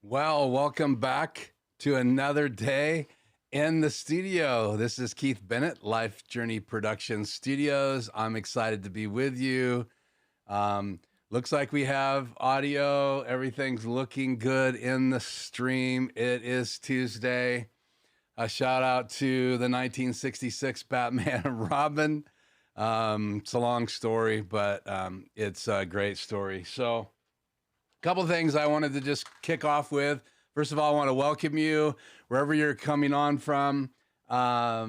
Well, welcome back to another day in the studio. This is Keith Bennett, Life Journey Production Studios. I'm excited to be with you. Looks like we have audio. Everything's looking good in the stream. It is Tuesday. A shout out to the 1966 Batman and Robin. It's a long story, but it's a great story. So, couple of things I wanted to just kick off with. First of all, I want to welcome you wherever you're coming on from. I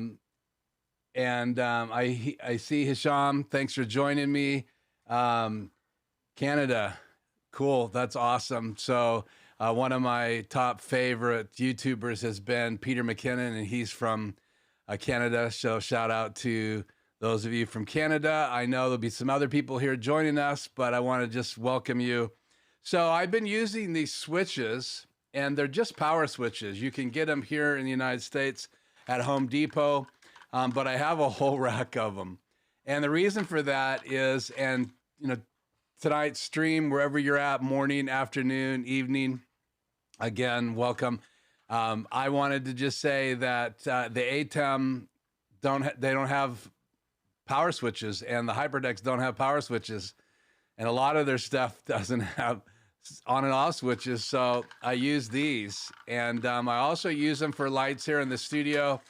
see Hisham. Thanks for joining me. Canada. Cool. That's awesome. So one of my top favorite YouTubers has been Peter McKinnon, and he's from Canada. So shout out to those of you from Canada. I know there'll be some other people here joining us, but I want to just welcome you. So I've been using these switches, and they're just power switches. You can get them here in the United States at Home Depot, but I have a whole rack of them. And the reason for that is, and tonight's stream, wherever you're at, morning, afternoon, evening, again, welcome. I wanted to just say that the ATEM don't have power switches, and the HYPERDECKs don't have power switches. And a lot of their stuff doesn't have on and off switches, so I use these. And I also use them for lights here in the studio.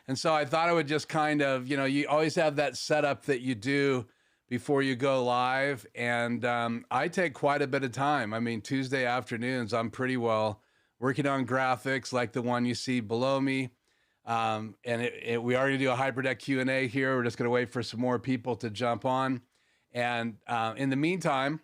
And so I thought I would just kind of, you always have that setup that you do before you go live. And I take quite a bit of time. I mean, Tuesday afternoons, I'm pretty well working on graphics like the one you see below me. And we already do a HYPERDECK Q&A here. We're just going to wait for some more people to jump on. And in the meantime,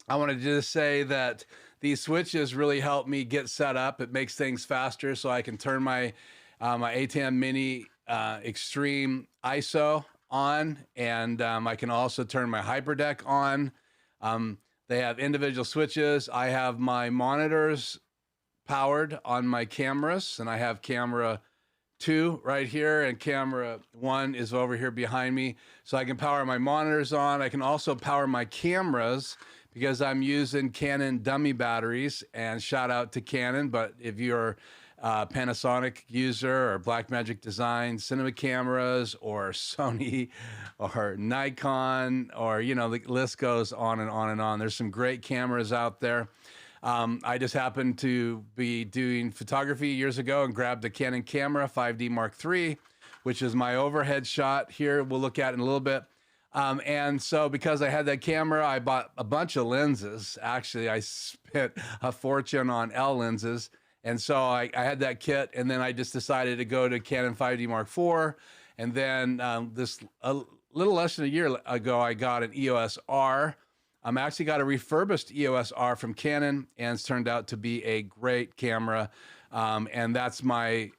I want to just say that these switches really help me get set up. It makes things faster, so I can turn my ATEM Mini Extreme ISO on, and I can also turn my HYPERDECK on. They have individual switches. I have my monitors powered on my cameras, and I have camera 2 right here, and camera 1 is over here behind me. So I can power my monitors on. I can also power my cameras because I'm using Canon dummy batteries, and shout out to Canon. But if you're a Panasonic user or Blackmagic Designs cinema cameras or Sony or Nikon, or, the list goes on and on and on. There's some great cameras out there. I just happened to be doing photography years ago and grabbed a Canon camera 5D Mark III, which is my overhead shot here. We'll look at in a little bit. And so because I had that camera, I bought a bunch of lenses. Actually, I spent a fortune on L lenses. And so I had that kit, and then I just decided to go to Canon 5D Mark IV. And then a little less than a year ago, I got an EOS R. I'm actually got a refurbished EOS R from Canon, and it's turned out to be a great camera. And that's my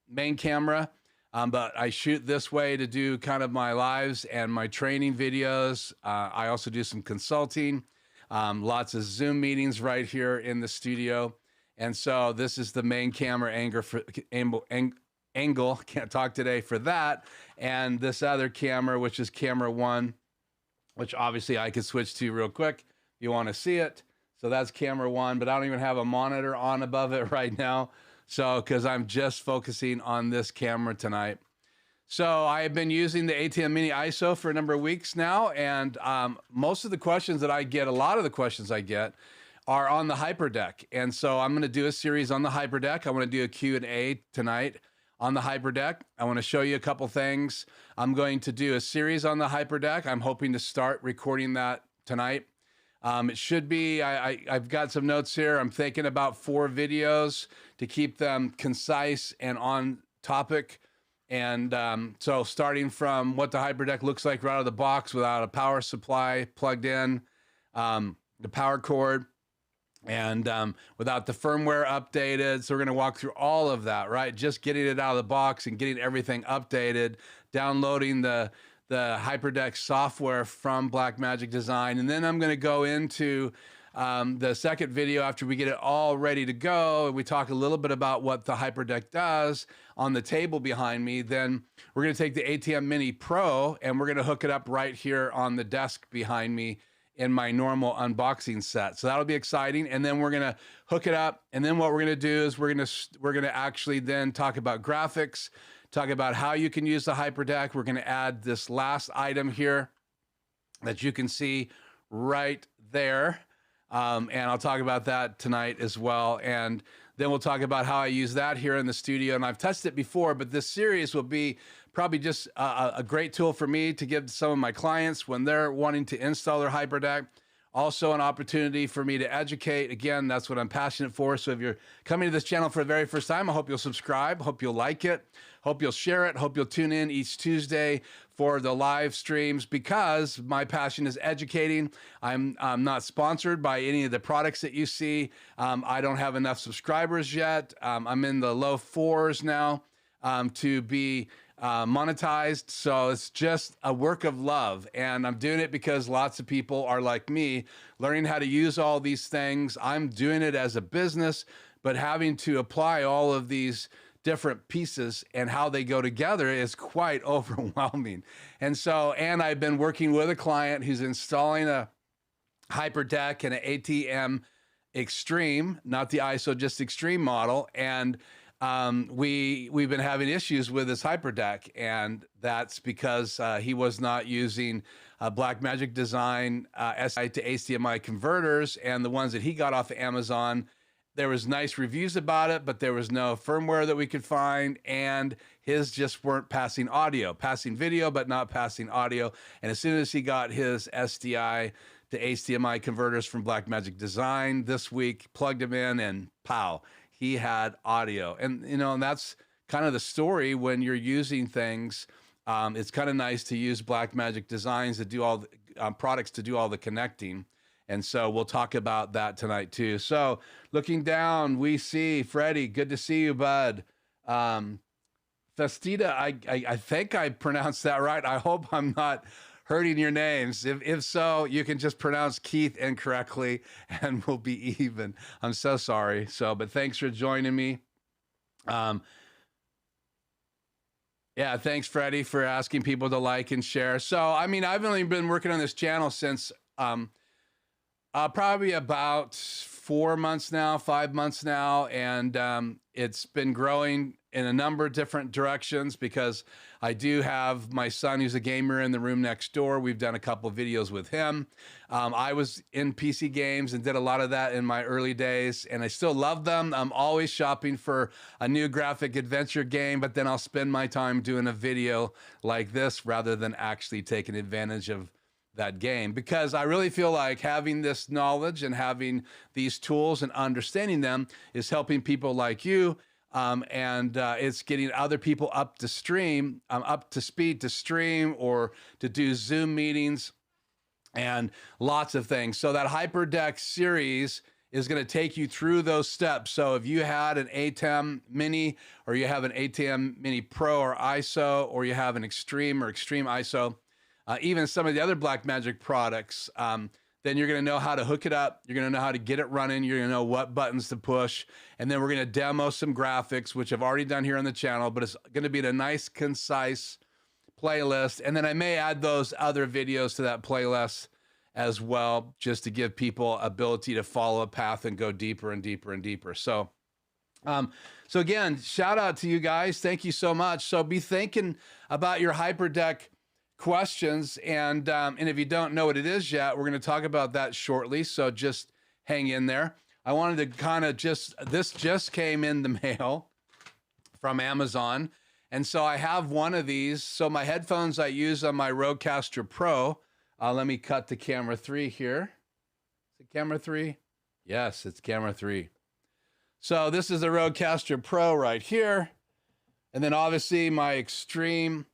main camera. But I shoot this way to do kind of my lives and my training videos. I also do some consulting, lots of Zoom meetings right here in the studio. And so this is the main camera angle. Can't talk today for that. And this other camera, which is camera 1, which obviously I could switch to real quick if you want to see it. So that's camera 1, but I don't even have a monitor on above it right now. So, because I'm just focusing on this camera tonight. So I have been using the ATEM Mini ISO for a number of weeks now, and most of the questions that I get, a lot of the questions I get, are on the HYPERDECK. And so I'm going to do a series on the HYPERDECK. I want to do a Q&A tonight on the HYPERDECK. I want to show you a couple things. I'm going to do a series on the HYPERDECK. I'm hoping to start recording that tonight. It should be, I've got some notes here. I'm thinking about 4 videos to keep them concise and on topic. And so starting from what the HYPERDECK looks like right out of the box without a power supply plugged in, the power cord, and without the firmware updated. So we're going to walk through all of that, right? Just getting it out of the box and getting everything updated, downloading the HYPERDECK software from Blackmagic Design. And then I'm going to go into the second video after we get it all ready to go. And we talk a little bit about what the HYPERDECK does on the table behind me. Then we're going to take the ATEM Mini Pro and we're going to hook it up right here on the desk behind me in my normal unboxing set. So that'll be exciting. And then we're gonna hook it up. And then what we're gonna do is we're gonna actually then talk about graphics, talk about how you can use the HYperdeck. We're gonna add this last item here that you can see right there. And I'll talk about that tonight as well. And then we'll talk about how I use that here in the studio. And I've tested it before, but this series will be probably just a great tool for me to give to some of my clients when they're wanting to install their HYperdeck. Also an opportunity for me to educate. Again, that's what I'm passionate for. So if you're coming to this channel for the very first time, I hope you'll subscribe. Hope you'll like it. Hope you'll share it. Hope you'll tune in each Tuesday for the live streams, because my passion is educating. I'm not sponsored by any of the products that you see. I don't have enough subscribers yet. I'm in the low 4s now to be monetized. So it's just a work of love. And I'm doing it because lots of people are like me, learning how to use all these things. I'm doing it as a business, but having to apply all of these different pieces and how they go together is quite overwhelming. And so, and I've been working with a client who's installing a HYperdeck and an ATEM Extreme, not the ISO, just Extreme model. And we've been having issues with his HYperdeck, and that's because he was not using Blackmagic Design Sdi to HDMI converters, and the ones that he got off of Amazon, there was nice reviews about it, but there was no firmware that we could find, and his just weren't passing audio, passing video, but not passing audio. And as soon as he got his SDI to HDMI converters from Blackmagic Design this week, plugged them in, and pow, he had audio. And, you know, and that's kind of the story when you're using things. It's kind of nice to use Blackmagic Designs to do all the products to do all the connecting. And so we'll talk about that tonight too. So looking down, we see Freddie. Good to see you, bud. Festida, I think I pronounced that right. I hope I'm not hurting your names. If so, you can just pronounce Keith incorrectly and we'll be even. I'm so sorry. So, but thanks for joining me. Yeah, thanks, Freddie, for asking people to like and share. So, I mean, I've only been working on this channel since probably about 4 months now, 5 months now, and it's been growing in a number of different directions because I do have my son who's a gamer in the room next door. We've done a couple of videos with him. I was in PC games and did a lot of that in my early days, and I still love them. I'm always shopping for a new graphic adventure game, but then I'll spend my time doing a video like this rather than actually taking advantage of that game, because I really feel like having this knowledge and having these tools and understanding them is helping people like you, and it's getting other people up to stream, up to speed to stream or to do Zoom meetings and lots of things. So that HYperdeck series is going to take you through those steps. So if you had an ATEM Mini, or you have an ATEM Mini Pro or ISO, or you have an Extreme or Extreme ISO, even some of the other Blackmagic products, then you're going to know how to hook it up. You're going to know how to get it running. You're going to know what buttons to push. And then we're going to demo some graphics, which I've already done here on the channel, but it's going to be in a nice, concise playlist. And then I may add those other videos to that playlist as well, just to give people ability to follow a path and go deeper and deeper and deeper. So, so again, shout out to you guys. Thank you so much. So be thinking about your HYperdeck questions, and if you don't know what it is yet, we're going to talk about that shortly, so just hang in there. I wanted to kind of this just came in the mail from Amazon, and so I have one of these. So my headphones I use on my Rodecaster Pro. Let me cut to camera 3 here. Is it camera 3? Yes, it's camera 3. So this is a Rodecaster Pro right here, and then obviously my Stream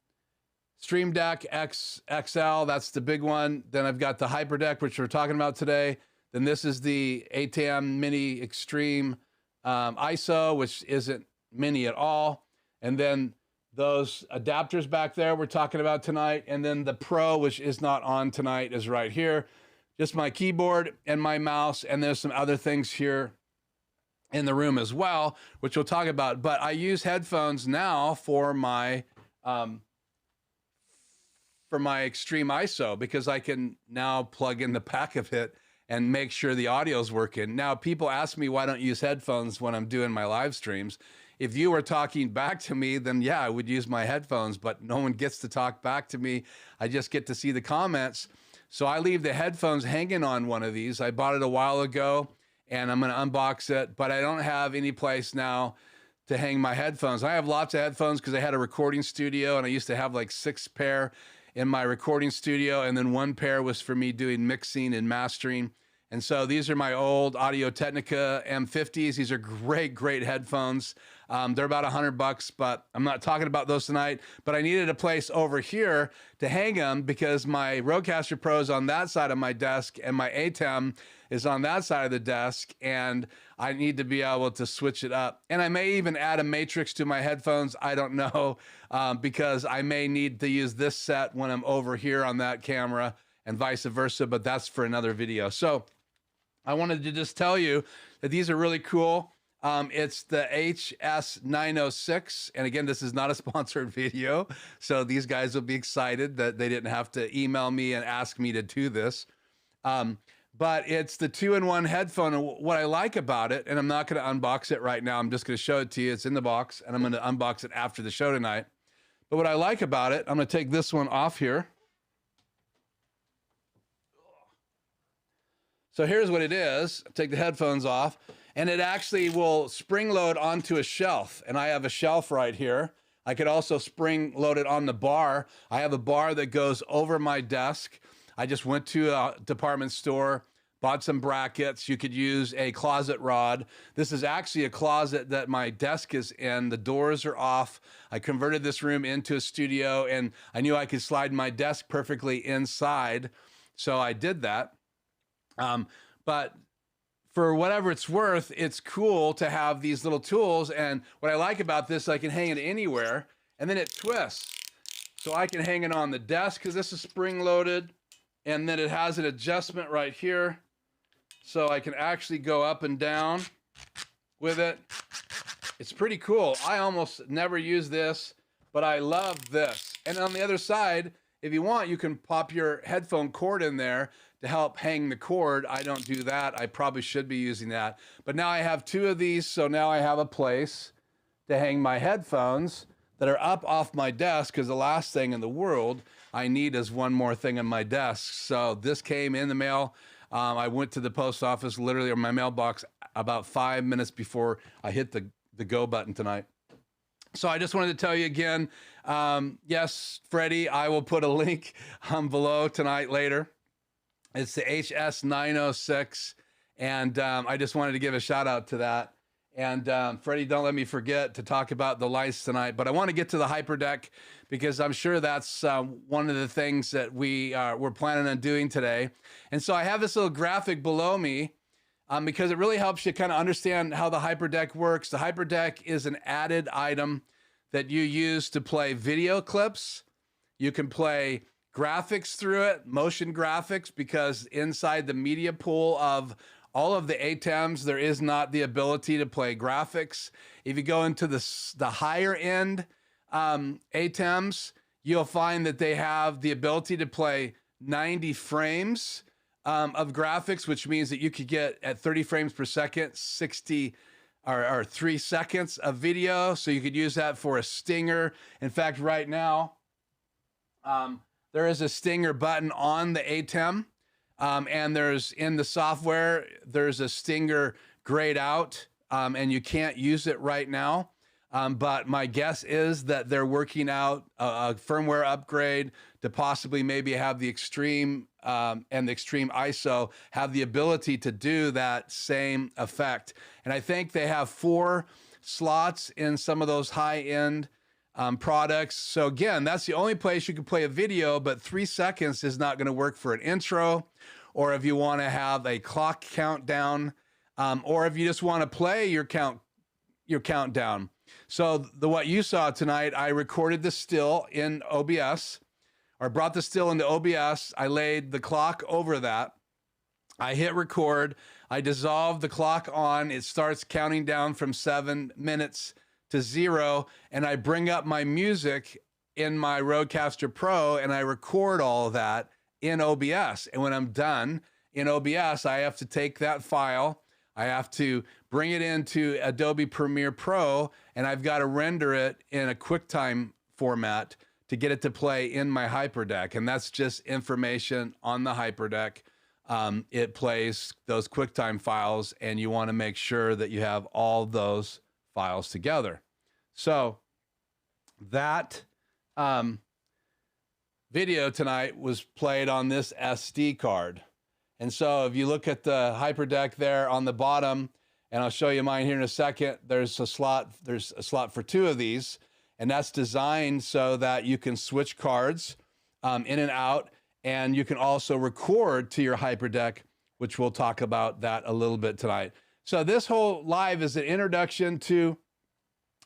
Deck XL, that's the big one. Then I've got the HYperdeck, which we're talking about today. Then this is the ATEM Mini Extreme ISO, which isn't mini at all. And then those adapters back there we're talking about tonight. And then the Pro, which is not on tonight, is right here. Just my keyboard and my mouse. And there's some other things here in the room as well, which we'll talk about. But I use headphones now for my for my extreme ISO because I can now plug in the back of it and make sure the audio's working. Now, people ask me why I don't use headphones when I'm doing my live streams. If you were talking back to me, then yeah, I would use my headphones, but no one gets to talk back to me. I just get to see the comments. So I leave the headphones hanging on one of these. I bought it a while ago and I'm gonna unbox it, but I don't have any place now to hang my headphones. I have lots of headphones because I had a recording studio and I used to have like 6 pair in my recording studio, and then 1 pair was for me doing mixing and mastering. And so these are my old Audio-Technica M50s. These are great, great headphones. They're about $100, but I'm not talking about those tonight. But I needed a place over here to hang them because my Rodecaster Pro is on that side of my desk and my ATEM is on that side of the desk, and I need to be able to switch it up. And I may even add a matrix to my headphones. I don't know, because I may need to use this set when I'm over here on that camera and vice versa, but that's for another video. So I wanted to just tell you that these are really cool. It's the HS906. And again, this is not a sponsored video. So these guys will be excited that they didn't have to email me and ask me to do this. But it's the 2-in-1 headphone. And what I like about it, and I'm not going to unbox it right now. I'm just going to show it to you. It's in the box and I'm going to unbox it after the show tonight. But what I like about it, I'm going to take this one off here. So here's what it is. Take the headphones off, and it actually will spring load onto a shelf. And I have a shelf right here. I could also spring load it on the bar. I have a bar that goes over my desk. I just went to a department store, bought some brackets. You could use a closet rod. This is actually a closet that my desk is in. The doors are off. I converted this room into a studio, and I knew I could slide my desk perfectly inside. So I did that. But for whatever it's worth, it's cool to have these little tools. And what I like about this, I can hang it anywhere, and then it twists. So I can hang it on the desk because this is spring loaded, and then it has an adjustment right here. So I can actually go up and down with it. It's pretty cool. I almost never use this, but I love this. And on the other side, if you want, you can pop your headphone cord in there to help hang the cord. I don't do that. I probably should be using that. But now I have 2 of these, so now I have a place to hang my headphones that are up off my desk, because the last thing in the world I need is one more thing on my desk. So this came in the mail. I went to the post office literally, or my mailbox, about 5 minutes before I hit the go button tonight. So I just wanted to tell you again, yes, Freddie, I will put a link below tonight later. It's the HS906, and I just wanted to give a shout out to that. And Freddie, don't let me forget to talk about the lights tonight, but I want to get to the Hyperdeck because I'm sure that's one of the things that we're planning on doing today. And so I have this little graphic below me because it really helps you kind of understand how the Hyperdeck works. The Hyperdeck is an added item that you use to play video clips. You can play graphics through it, motion graphics, because inside the media pool of all of the ATEMs, there is not the ability to play graphics. If you go into the higher end ATEMs, you'll find that they have the ability to play 90 frames of graphics, which means that you could get at 30 frames per second, 60 or 3 seconds of video. So you could use that for a stinger. In fact, right now, there is a stinger button on the ATEM, and there's in the software, there's a stinger grayed out, and you can't use it right now. But my guess is that they're working out a firmware upgrade to possibly maybe have the extreme and the extreme ISO have the ability to do that same effect. And I think they have 4 slots in some of those high-end products. So again, that's the only place you can play a video, but 3 seconds is not going to work for an intro, or if you want to have a clock countdown, or if you just want to play your countdown. So what you saw tonight, I recorded the still in OBS, or brought the still into OBS. I laid the clock over that. I hit record. I dissolved the clock on. It starts counting down from 7 minutes to 0, and I bring up my music in my Rodecaster Pro and I record all of that in OBS. And when I'm done in OBS, I have to take that file, I have to bring it into Adobe Premiere Pro, and I've got to render it in a QuickTime format to get it to play in my HYperdeck. And that's just information on the HYperdeck. It plays those QuickTime files, and you want to make sure that you have all those files together. So that video tonight was played on this SD card. And so if you look at the HYperdeck there on the bottom, and I'll show you mine here in a second, there's a slot for 2 of these, and that's designed so that you can switch cards in and out, and you can also record to your HYperdeck, which we'll talk about that a little bit tonight. So this whole live is an introduction to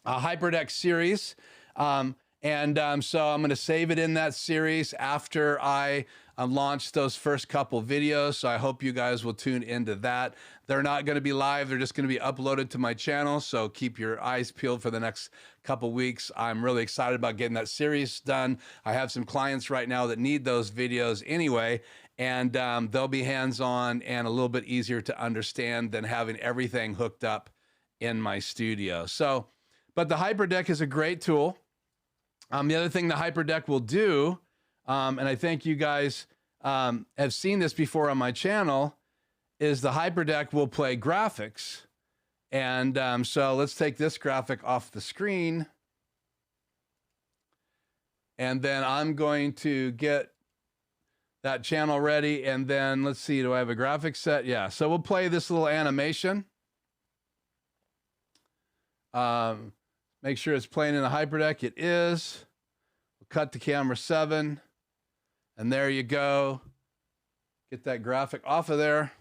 HYperdeck Series. So I'm going to save it in that series after I launch those first couple videos. So I hope you guys will tune into that. They're not going to be live. They're just going to be uploaded to my channel. So keep your eyes peeled for the next couple weeks. I'm really excited about getting that series done. I have some clients right now that need those videos anyway, and they'll be hands-on and a little bit easier to understand than having everything hooked up in my studio. So, but the HYperdeck is a great tool. The other thing the HYperdeck will do, and I think you guys have seen this before on my channel, is the HYperdeck will play graphics. And so let's take this graphic off the screen. And then I'm going to get that channel ready. And then let's see, do I have a graphic set? Yeah, so we'll play this little animation. Make sure it's playing in the HYperdeck. It is. We'll cut to camera 7. And there you go. Get that graphic off of there.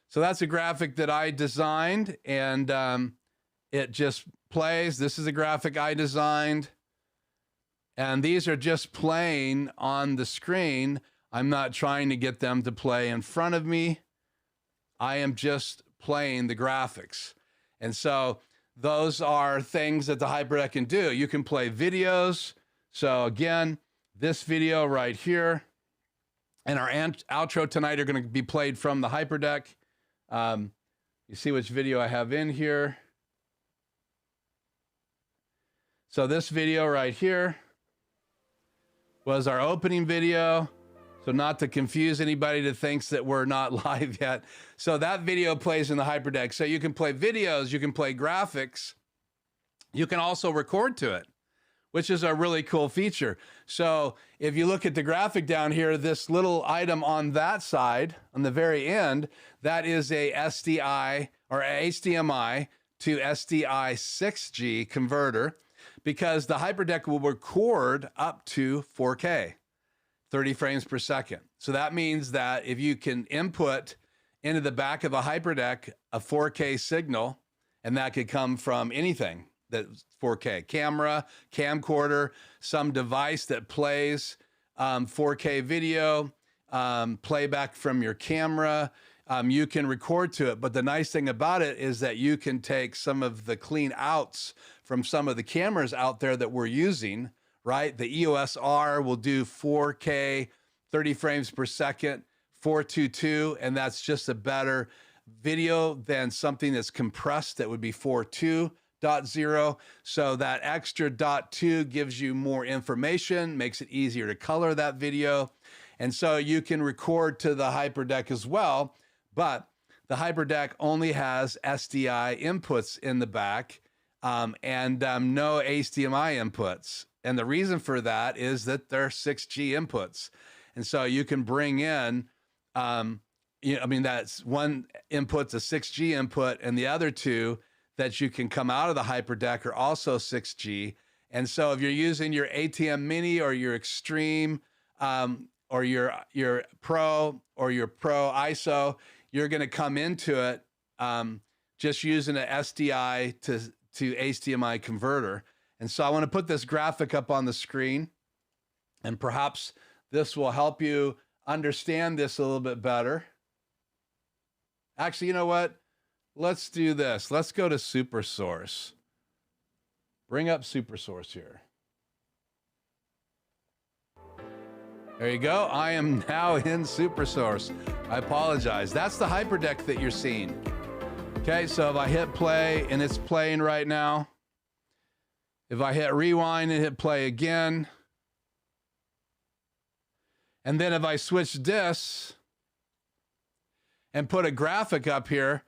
So that's a graphic that I designed, and it just plays. This is a graphic I designed. And these are just playing on the screen. I'm not trying to get them to play in front of me. I am just playing the graphics. And so those are things that the HYperdeck can do. You can play videos. So again, this video right here and our outro tonight are going to be played from the HYperdeck. You see which video I have in here. So this video right here was our opening video. So not to confuse anybody that thinks that we're not live yet. So that video plays in the HYperdeck. So you can play videos, you can play graphics. You can also record to it, which is a really cool feature. So if you look at the graphic down here, this little item on that side, on the very end, that is a SDI or a HDMI to SDI 6G converter, because the HYperdeck will record up to 4K. 30 frames per second. So that means that if you can input into the back of a HYperdeck a 4K signal, and that could come from anything that's 4K, camera, camcorder, some device that plays 4K video, playback from your camera, you can record to it. But the nice thing about it is that you can take some of the clean outs from some of the cameras out there that we're using, right? The EOS R will do 4K, 30 frames per second, 422, and that's just a better video than something that's compressed that would be 4.2.0. So that extra .2 gives you more information, makes it easier to color that video. And so you can record to the HYperdeck as well, but the HYperdeck only has SDI inputs in the back and no HDMI inputs. And the reason for that is that they're 6G inputs. And so you can bring in, that's one input's a 6G input, and the other two that you can come out of the HYperdeck are also 6G. And so if you're using your ATEM Mini or your Extreme or your Pro or your PROISO, you're going to come into it just using an SDI to HDMI converter. And so I want to put this graphic up on the screen, and perhaps this will help you understand this a little bit better. Actually, you know what? Let's do this. Let's go to SuperSource. Bring up SuperSource here. There you go. I am now in SuperSource. I apologize. That's the HYperdeck that you're seeing. Okay, so if I hit play and it's playing right now, if I hit rewind and hit play again, and then if I switch discs and put a graphic up here,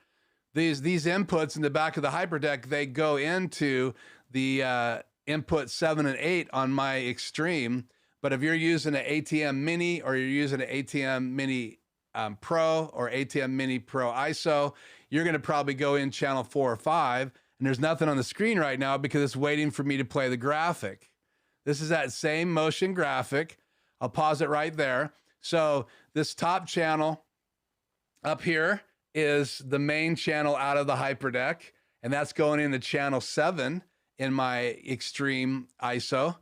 these inputs in the back of the HYperdeck, they go into the input 7 and 8 on my Extreme. But if you're using an ATEM Mini or you're using an ATEM Mini Pro or ATEM Mini Pro ISO, you're going to probably go in channel 4 or 5. And there's nothing on the screen right now because it's waiting for me to play the graphic. This is that same motion graphic. I'll pause it right there. So this top channel up here is the main channel out of the HYperdeck, and that's going into channel 7 in my Extreme ISO.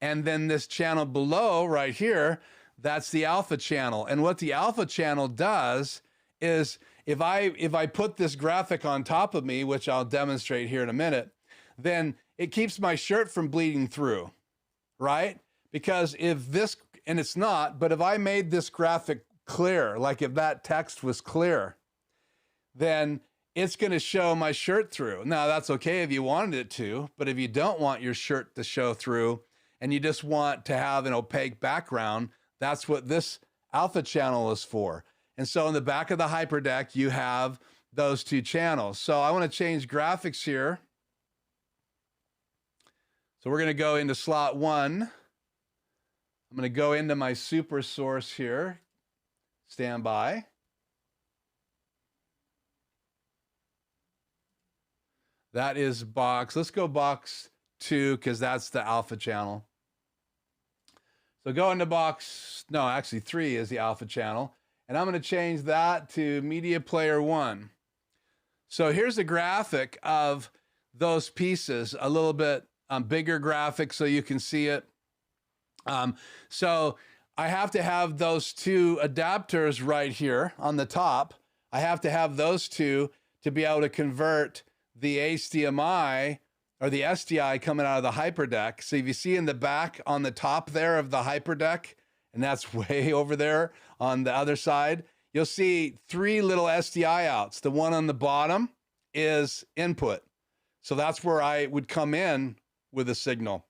And then this channel below right here, that's the alpha channel. And what the alpha channel does is if I put this graphic on top of me, which I'll demonstrate here in a minute, then it keeps my shirt from bleeding through, right? Because if this, and it's not, but if I made this graphic clear, like if that text was clear, then it's going to show my shirt through. Now that's okay if you wanted it to, but if you don't want your shirt to show through and you just want to have an opaque background, that's what this alpha channel is for. And so in the back of the HYperdeck, you have those two channels. So I want to change graphics here. So we're going to go into slot 1. I'm going to go into my SuperSource here. Stand by. That is box. Let's go box 2 because that's the alpha channel. So go into box, no, actually 3 is the alpha channel. And I'm going to change that to Media Player 1. So here's a graphic of those pieces, a little bit bigger graphic so you can see it. So I have to have those two adapters right here on the top. I have to have those two to be able to convert the HDMI or the SDI coming out of the HYperdeck. So if you see in the back on the top there of the HYperdeck, and that's way over there on the other side, you'll see 3 little SDI outs. The one on the bottom is input. So that's where I would come in with a signal.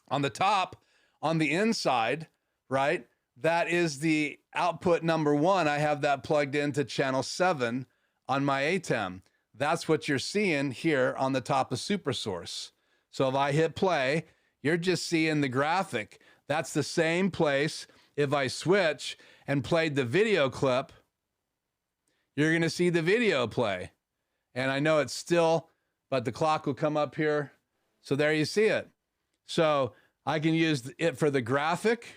On the top, on the inside, right, that is the output number 1. I have that plugged into channel 7 on my ATEM. That's what you're seeing here on the top of SuperSource. So if I hit play, you're just seeing the graphic. That's the same place. If I switch and played the video clip, you're going to see the video play. And I know it's still, but the clock will come up here. So there you see it. So I can use it for the graphic.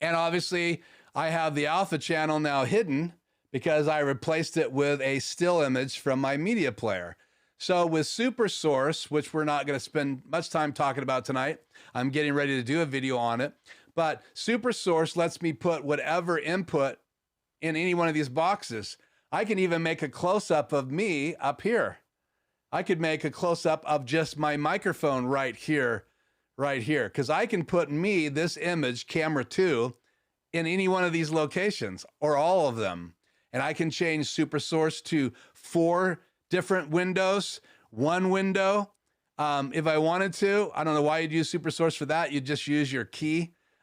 And obviously I have the alpha channel now hidden because I replaced it with a still image from my media player. So with SuperSource, which we're not going to spend much time talking about tonight, I'm getting ready to do a video on it, but SuperSource lets me put whatever input in any one of these boxes. I can even make a close-up of me up here. I could make a close-up of just my microphone right here, because I can put me, this image, camera 2, in any one of these locations, or all of them. And I can change SuperSource to 4 different windows, 1 window. If I wanted to, I don't know why you'd use SuperSource for that. You'd just use your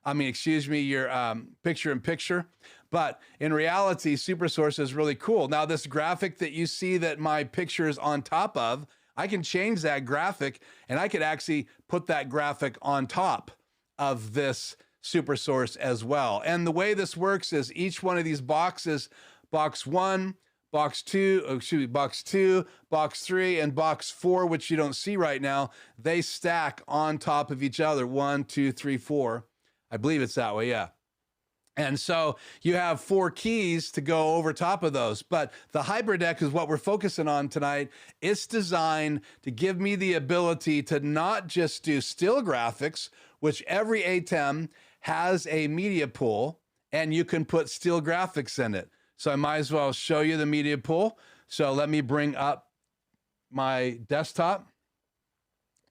your picture-in-picture. But in reality, SuperSource is really cool. Now, this graphic that you see that my picture is on top of, I can change that graphic, and I could actually put that graphic on top of this SuperSource as well. And the way this works is each one of these boxes, box 1, box 2, box 2, box 3, and box 4, which you don't see right now, they stack on top of each other. 1, 2, 3, 4. I believe it's that way, yeah. And so you have 4 keys to go over top of those. But the HYperdeck is what we're focusing on tonight. It's designed to give me the ability to not just do still graphics, which every ATEM has a media pool, and you can put still graphics in it. So I might as well show you the media pool. So let me bring up my desktop.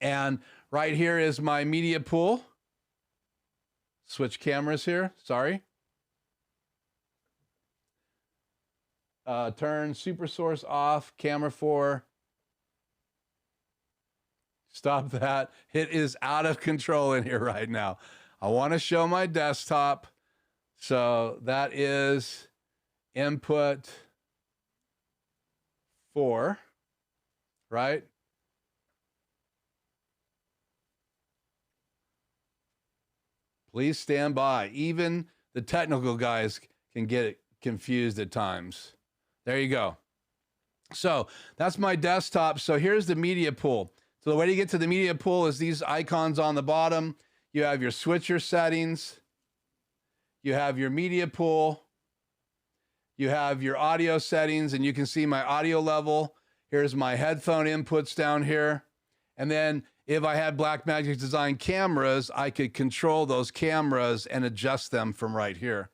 And Right here is my media pool. Switch cameras here, sorry. Turn super source off, camera 4. Stop that. It is out of control in here right now. I want to show my desktop. So that is input 4, right? Please stand by. Even the technical guys can get confused at times. There you go. So that's my desktop. So here's the media pool. So the way to get to the media pool is these icons on the bottom. You have your switcher settings. You have your media pool. You have your audio settings, and you can see my audio level. Here's my headphone inputs down here. And then if I had Blackmagic Design cameras, I could control those cameras and adjust them from right here.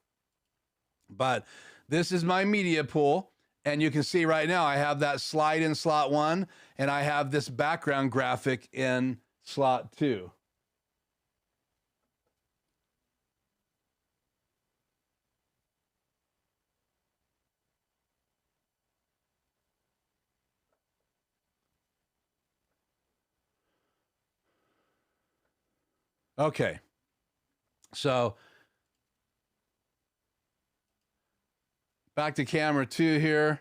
But this is my media pool. And you can see right now I have that slide in slot 1, and I have this background graphic in slot 2. Okay, so back to camera 2 here.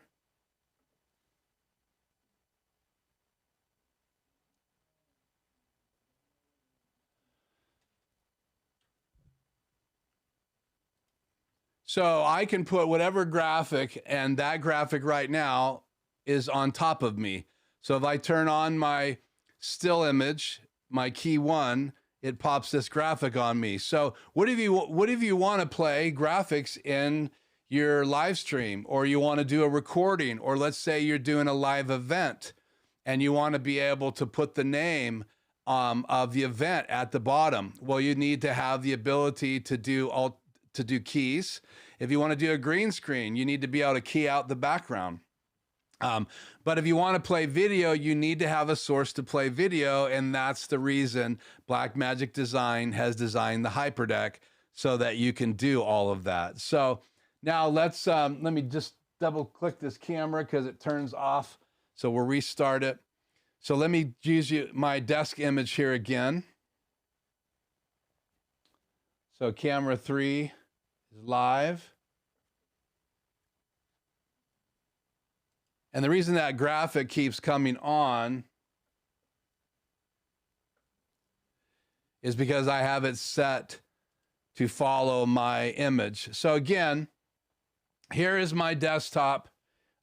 So I can put whatever graphic, and that graphic right now is on top of me. So if I turn on my still image, my key 1, it pops this graphic on me. So what if you want to play graphics in your live stream, or you want to do a recording, or let's say you're doing a live event and you want to be able to put the name of the event at the bottom? Well, you need to have the ability to do keys. If you want to do a green screen, you need to be able to key out the background. But if you want to play video, you need to have a source to play video, and that's the reason Blackmagic Design has designed the HYperdeck, so that you can do all of that. So now let me just double click this camera because it turns off. So we'll restart it. So let me use my desk image here again. So camera 3 is live. And the reason that graphic keeps coming on is because I have it set to follow my image. So again, here is my desktop.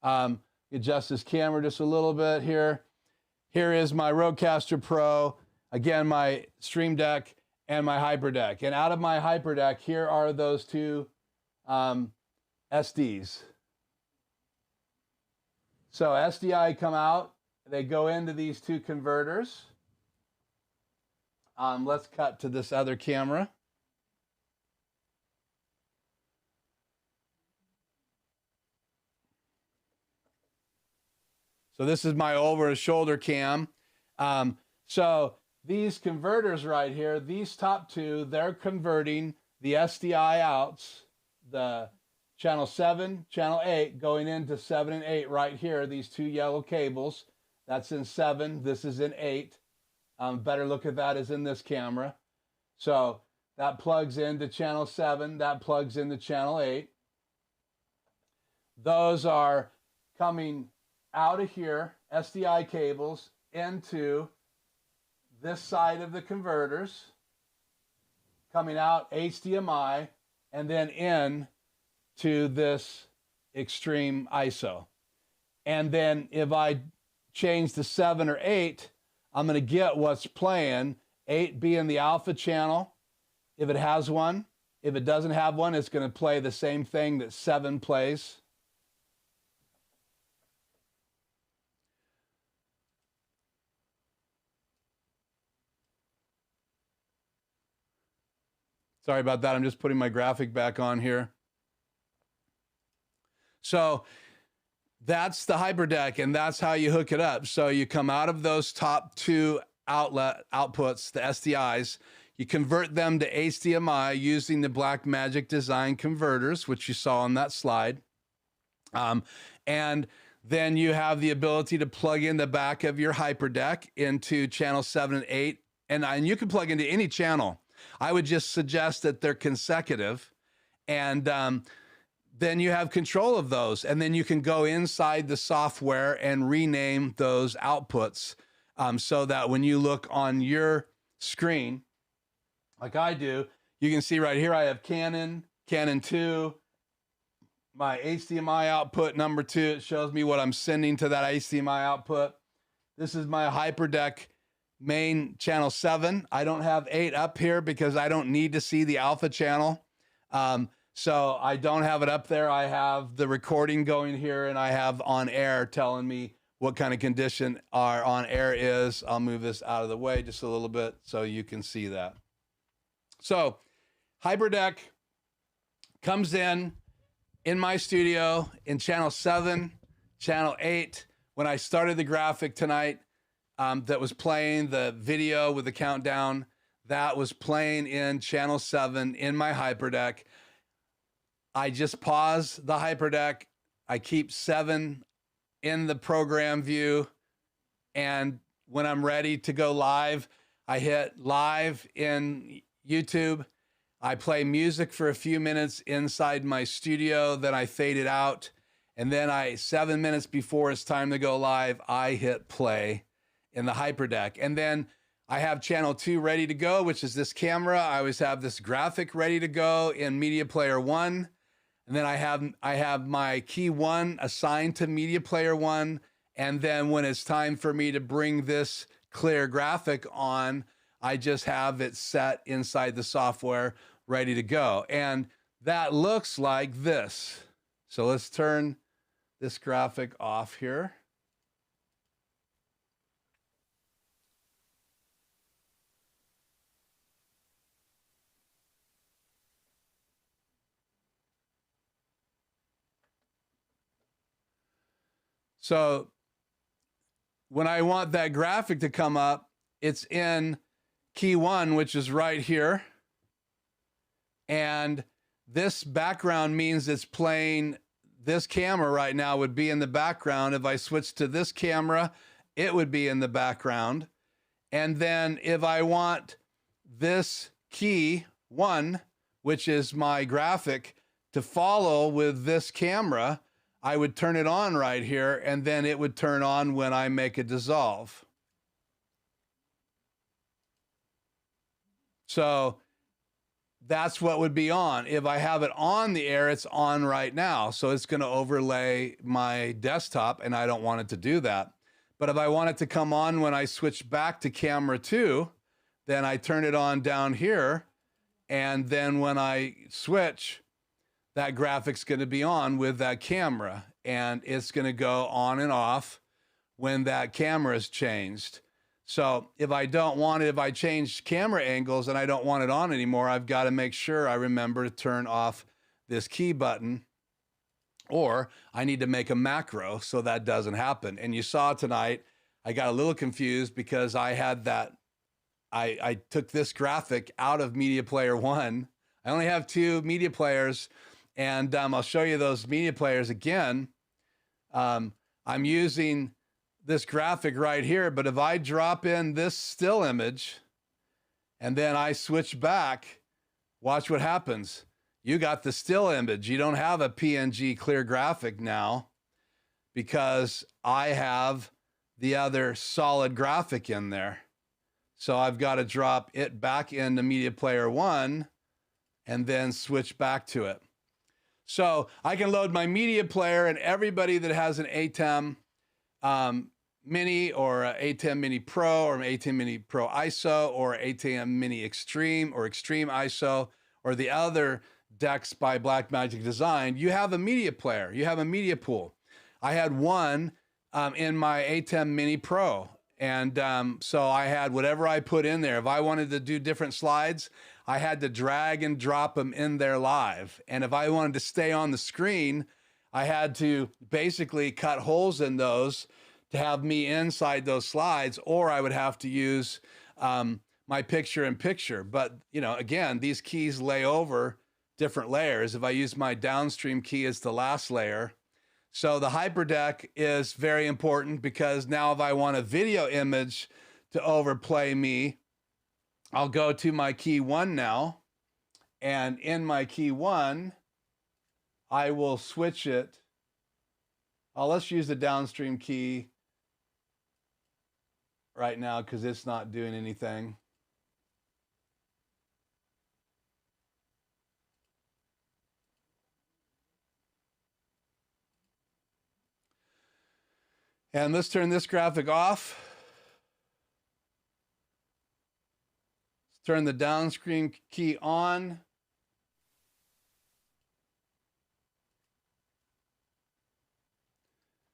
Adjust this camera just a little bit here. Here is my Rodecaster Pro. Again, my Stream Deck and my HYperdeck. And out of my HYperdeck, here are those two SDs. So SDI come out, they go into these two converters. Let's cut to this other camera. So this is my over-the-shoulder cam. So these converters right here, these top two, they're converting the SDI outs, the channel 7, channel 8, going into 7 and 8 right here, these two yellow cables. That's in 7, this is in 8. Better look at that is in this camera. So that plugs into channel 7, that plugs into channel 8. Those are coming out of here, SDI cables, into this side of the converters, coming out HDMI, and then in to this extreme ISO. And then if I change to 7 or 8, I'm going to get what's playing, 8 being the alpha channel, if it has one. If it doesn't have one, it's going to play the same thing that 7 plays. Sorry about that. I'm just putting my graphic back on here. So that's the HYperdeck, and that's how you hook it up. So you come out of those top two outputs, the SDIs. You convert them to HDMI using the Blackmagic Design converters, which you saw on that slide. And then you have the ability to plug in the back of your HYperdeck into channel 7 and 8. And you can plug into any channel. I would just suggest that they're consecutive. And then you have control of those. And then you can go inside the software and rename those outputs so that when you look on your screen, like I do, you can see right here I have Canon 2, my HDMI output number 2. It shows me what I'm sending to that HDMI output. This is my HYperdeck main channel 7. I don't have 8 up here because I don't need to see the alpha channel. So I don't have it up there. I have the recording going here, and I have on air telling me what kind of condition our on air is. I'll move this out of the way just a little bit so you can see that. So HYperdeck comes in my studio in channel 7, channel 8. When I started the graphic tonight, that was playing the video with the countdown, that was playing in channel 7 in my HYperdeck. I just pause the HYperdeck. I keep 7 in the program view. And when I'm ready to go live, I hit live in YouTube. I play music for a few minutes inside my studio, then I fade it out. And then 7 minutes before it's time to go live, I hit play in the HYperdeck. And then I have channel 2 ready to go, which is this camera. I always have this graphic ready to go in Media Player 1. And then I have my key 1 assigned to Media Player 1. And then when it's time for me to bring this clear graphic on, I just have it set inside the software ready to go. And that looks like this. So let's turn this graphic off here. So when I want that graphic to come up, it's in key 1, which is right here. And this background means it's playing, this camera right now would be in the background. If I switch to this camera, it would be in the background. And then if I want this key 1, which is my graphic, to follow with this camera, I would turn it on right here, and then it would turn on when I make a dissolve. So that's what would be on. If I have it on the air, it's on right now. So it's going to overlay my desktop, and I don't want it to do that. But if I want it to come on when I switch back to camera 2, then I turn it on down here. And then when I switch, that graphic's going to be on with that camera, and it's going to go on and off when that camera is changed. So if I don't want it, if I change camera angles and I don't want it on anymore, I've got to make sure I remember to turn off this key button, or I need to make a macro so that doesn't happen. And you saw tonight, I got a little confused because I had that, I took this graphic out of Media Player 1. I only have 2 media players. And I'll show you those media players again. I'm using this graphic right here, but if I drop in this still image and then I switch back, watch what happens. You got the still image. You don't have a PNG clear graphic now because I have the other solid graphic in there. So I've got to drop it back into Media Player 1 and then switch back to it. So I can load my media player, and everybody that has an ATEM Mini or ATEM Mini Pro or ATEM Mini Pro ISO or ATEM Mini Extreme or Extreme ISO or the other decks by Blackmagic Design, you have a media player. You have a media pool. I had one in my ATEM Mini Pro. And so I had whatever I put in there. If I wanted to do different slides, I had to drag and drop them in there live. And if I wanted to stay on the screen, I had to basically cut holes in those to have me inside those slides, or I would have to use my picture-in-picture. But, you know, again, these keys lay over different layers. If I use my downstream key as the last layer. So the HYperdeck is very important, because now if I want a video image to overplay me, I'll go to my key 1 now, and in my key 1, I will switch it. Let's use the downstream key right now because it's not doing anything. And let's turn this graphic off. Let's turn the downstream key on.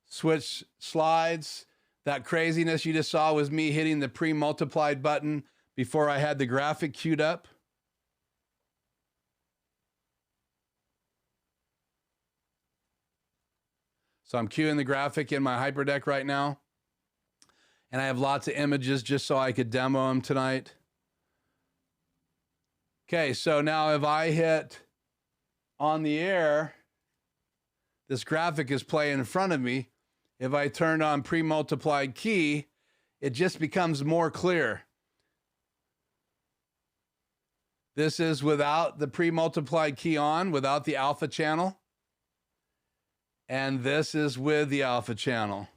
Switch slides. That craziness you just saw was me hitting the pre-multiplied button before I had the graphic queued up. So I'm queuing the graphic in my HYperdeck right now. And I have lots of images just so I could demo them tonight. Okay, so now if I hit on the air, this graphic is playing in front of me. If I turn on pre-multiplied key, it just becomes more clear. This is without the pre-multiplied key on, without the alpha channel. And this is with the alpha channel.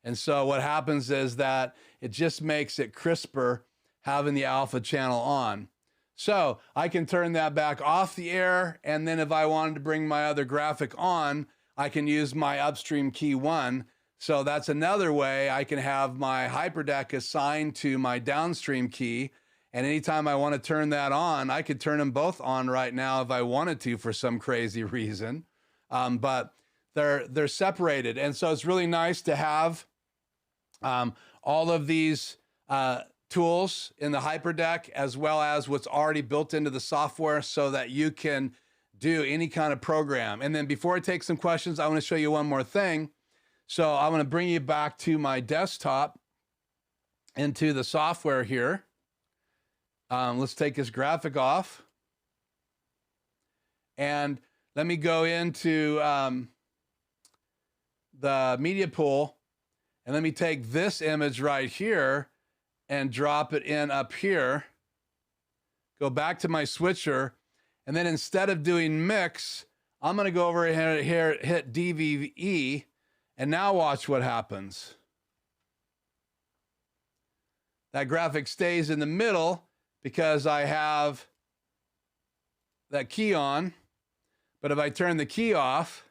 And so what happens is that it just makes it crisper having the alpha channel on. So I can turn that back off the air, and then if I wanted to bring my other graphic on, I can use my upstream key 1. So that's another way I can have my HYperdeck assigned to my downstream key. And anytime I want to turn that on, I could turn them both on right now if I wanted to for some crazy reason. But they're separated. And so it's really nice to have all of these tools in the HYperdeck, as well as what's already built into the software, so that you can do any kind of program. And then before I take some questions, I want to show you one more thing. So I'm going to bring you back to my desktop, into the software here. Let's take this graphic off. And let me go into the media pool, and let me take this image right here and drop it in up here. Go back to my switcher, and then instead of doing mix, I'm going to go over here, hit DVE, and now watch what happens. That graphic stays in the middle because I have that key on. But if I turn the key off,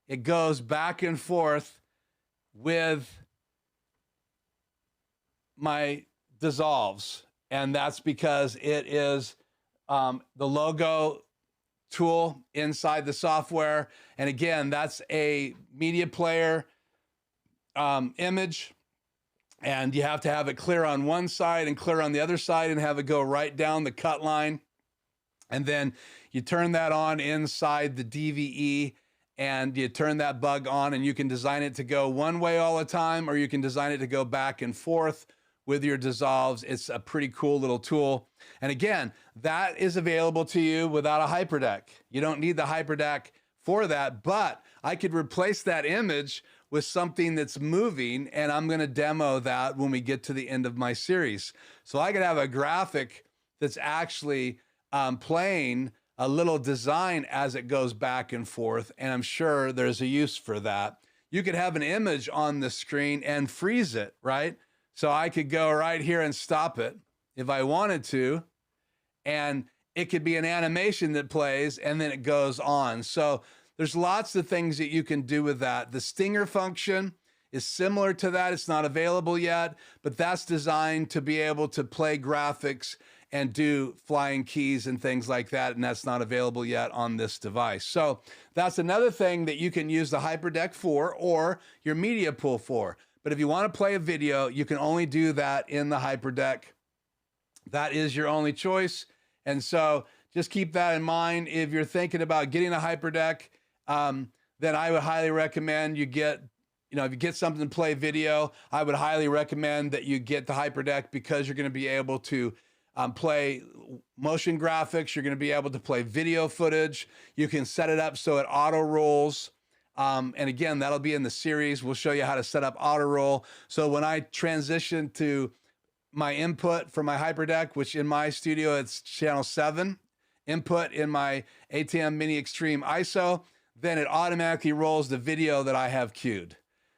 it goes back and forth with my dissolves. And that's because it is the logo tool inside the software. And again, that's a media player image. And you have to have it clear on one side and clear on the other side, and have it go right down the cut line. And then you turn that on inside the DVE, and you turn that bug on, and you can design it to go one way all the time, or you can design it to go back and forth with your dissolves. It's a pretty cool little tool. And again, that is available to you without a HYperdeck. You don't need the HYperdeck for that, but I could replace that image with something that's moving, and I'm going to demo that when we get to the end of my series. So I could have a graphic that's actually playing a little design as it goes back and forth, and I'm sure there's a use for that. You could have an image on the screen and freeze it, right? So I could go right here and stop it if I wanted to, and it could be an animation that plays and then it goes on. So there's lots of things that you can do with that. The stinger function is similar to that. It's not available yet, but that's designed to be able to play graphics and do flying keys and things like that, and that's not available yet on this device. So that's another thing that you can use the HYperdeck for, or your media pool for. But if you want to play a video, you can only do that in the HYperdeck. That is your only choice. And so just keep that in mind if you're thinking about getting a HYperdeck. then I would highly recommend you get, if you get something to play video, I would highly recommend that you get the HYperdeck, because you're going to be able to play motion graphics. You're going to be able to play video footage. You can set it up so it auto rolls. And again, that'll be in the series. We'll show you how to set up auto roll. So when I transition to my input for my HYperdeck, which in my studio, it's channel 7, input in my ATEM Mini Extreme ISO, then it automatically rolls the video that I have queued.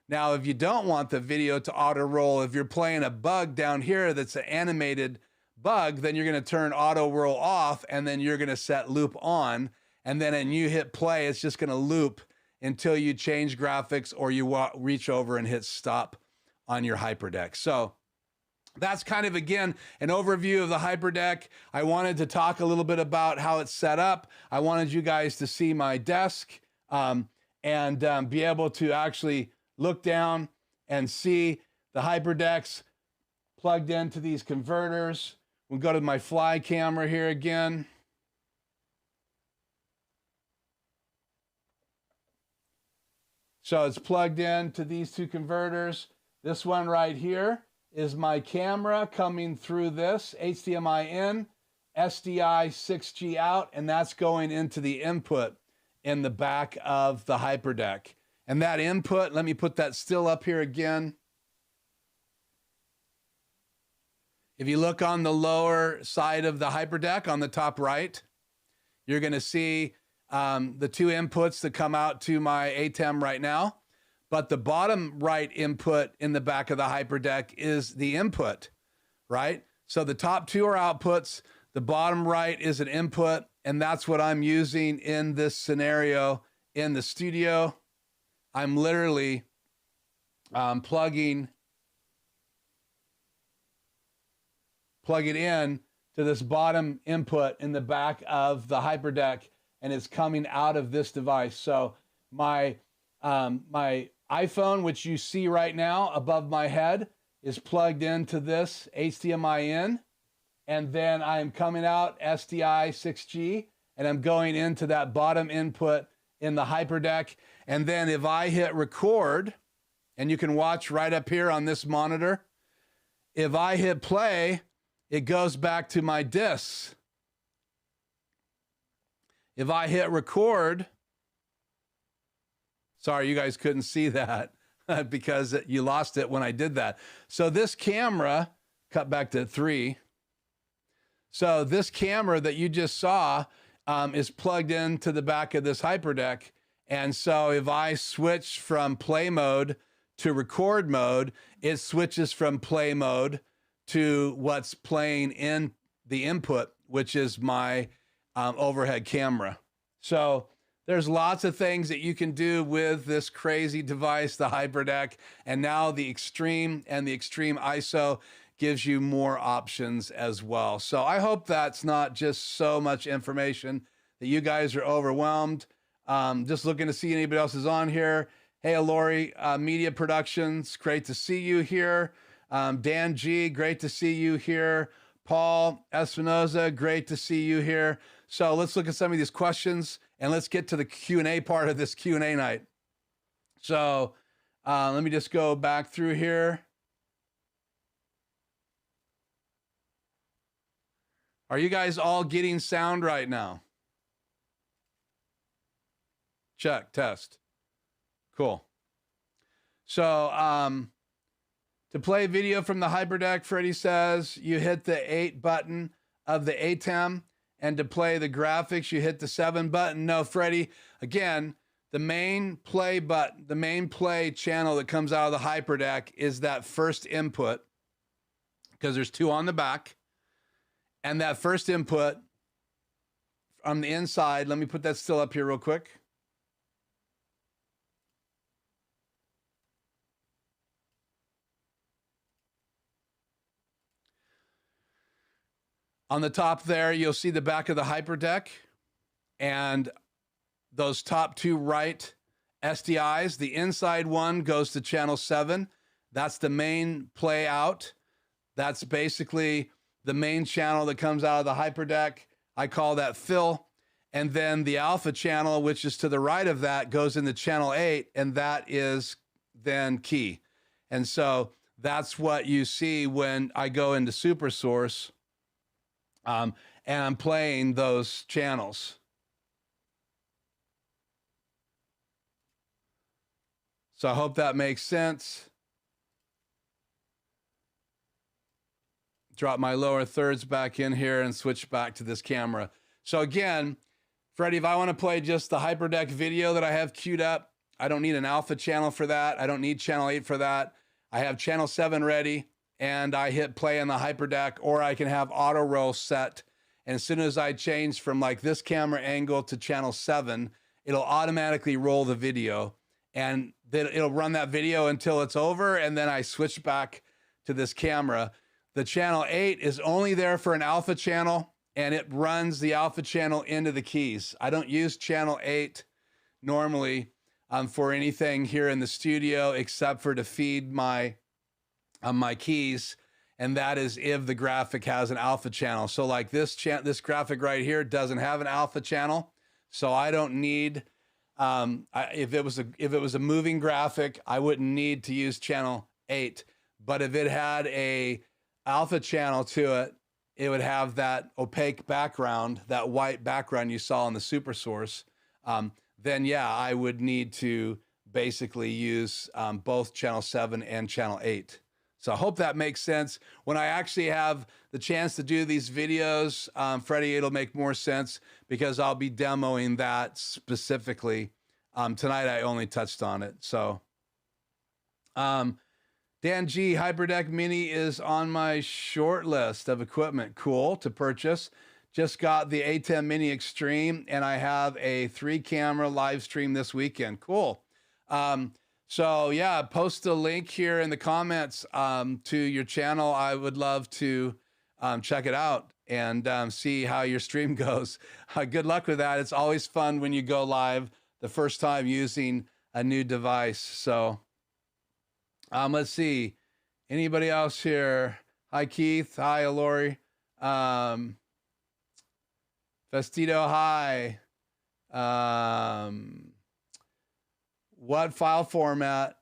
Now, if you don't want the video to auto roll, if you're playing a bug down here that's an animated bug, then you're going to turn auto roll off, and then you're going to set loop on, and then when you hit play, it's just going to loop until you change graphics or you reach over and hit stop on your HYperdeck. So that's kind of, again, an overview of the HYperdeck. I wanted to talk a little bit about how it's set up. I wanted you guys to see my desk and be able to actually look down and see the HYperdecks plugged into these converters. We'll go to my fly camera here again. So it's plugged into these two converters. This one right here is my camera coming through this HDMI in, SDI 6G out, and that's going into the input in the back of the HYperdeck. And that input, let me put that still up here again. If you look on the lower side of the HYperdeck on the top right, you're going to see the two inputs that come out to my ATEM right now. But the bottom right input in the back of the HYperdeck is the input, right? So the top two are outputs. The bottom right is an input, and that's what I'm using in this scenario in the studio. I'm literally plugging in to this bottom input in the back of the HYperdeck, and it's coming out of this device. So my my iPhone, which you see right now above my head, is plugged into this HDMI in, and then I'm coming out SDI 6G, and I'm going into that bottom input in the HYperdeck. And then if I hit record, and you can watch right up here on this monitor, if I hit play, it goes back to my discs. If I hit record, sorry, you guys couldn't see that because you lost it when I did that. So this camera, cut back to 3. So this camera that you just saw is plugged into the back of this HYperdeck. And so if I switch from play mode to record mode, it switches from play mode to what's playing in the input, which is my overhead camera. So there's lots of things that you can do with this crazy device, the HYperdeck, and now the Extreme and the Extreme ISO gives you more options as well. So I hope that's not just so much information that you guys are overwhelmed. Just looking to see anybody else is on here. Hey, Lori, Media Productions, great to see you here. Dan G, great to see you here. Paul Espinoza, great to see you here. So let's look at some of these questions and let's get to the Q&A part of this Q&A night. So let me just go back through here. Are you guys all getting sound right now? Check, test. Cool. So to play video from the HYperdeck, Freddie says, you hit the 8 button of the ATEM, and to play the graphics, you hit the 7 button. No, Freddie, again, the main play button, the main play channel that comes out of the HYperdeck is that first input, because there's 2 on the back. And that first input on the inside, let me put that still up here real quick. On the top there, you'll see the back of the HYperdeck, and those top 2 right SDIs. The inside one goes to channel 7. That's the main play out. That's basically the main channel that comes out of the HYperdeck. I call that fill. And then the alpha channel, which is to the right of that, goes into channel 8, and that is then key. And so that's what you see when I go into Super Source and I'm playing those channels. So I hope that makes sense. Drop my lower thirds back in here and switch back to this camera. So again, Freddie, if I want to play just the HYperdeck video that I have queued up, I don't need an alpha channel for that. I don't need channel 8 for that. I have channel 7 ready, and I hit play on the HYperdeck, or I can have auto roll set. And as soon as I change from like this camera angle to channel 7, it'll automatically roll the video, and then it'll run that video until it's over, and then I switch back to this camera. The channel 8 is only there for an alpha channel, and it runs the alpha channel into the keys. I don't use channel 8 normally for anything here in the studio except for to feed my keys, and that is if the graphic has an alpha channel. So like this graphic right here doesn't have an alpha channel, so I don't need. If it was a moving graphic, I wouldn't need to use channel 8. But if it had a alpha channel to it, it would have that opaque background, that white background you saw in the Super Source. Then yeah, I would need to basically use both channel 7 and channel 8. So I hope that makes sense. When I actually have the chance to do these videos, Freddie, it'll make more sense because I'll be demoing that specifically. Tonight I only touched on it. So Dan G, HYperdeck Mini is on my short list of equipment. Cool, to purchase. Just got the ATEM Mini Extreme, and I have a 3-camera live stream this weekend. Cool. So yeah, post a link here in the comments to your channel. I would love to check it out and see how your stream goes. Good luck with that. It's always fun when you go live the first time using a new device. So let's see. Anybody else here? Hi, Keith. Hi, Lori. Vestito, hi. What file format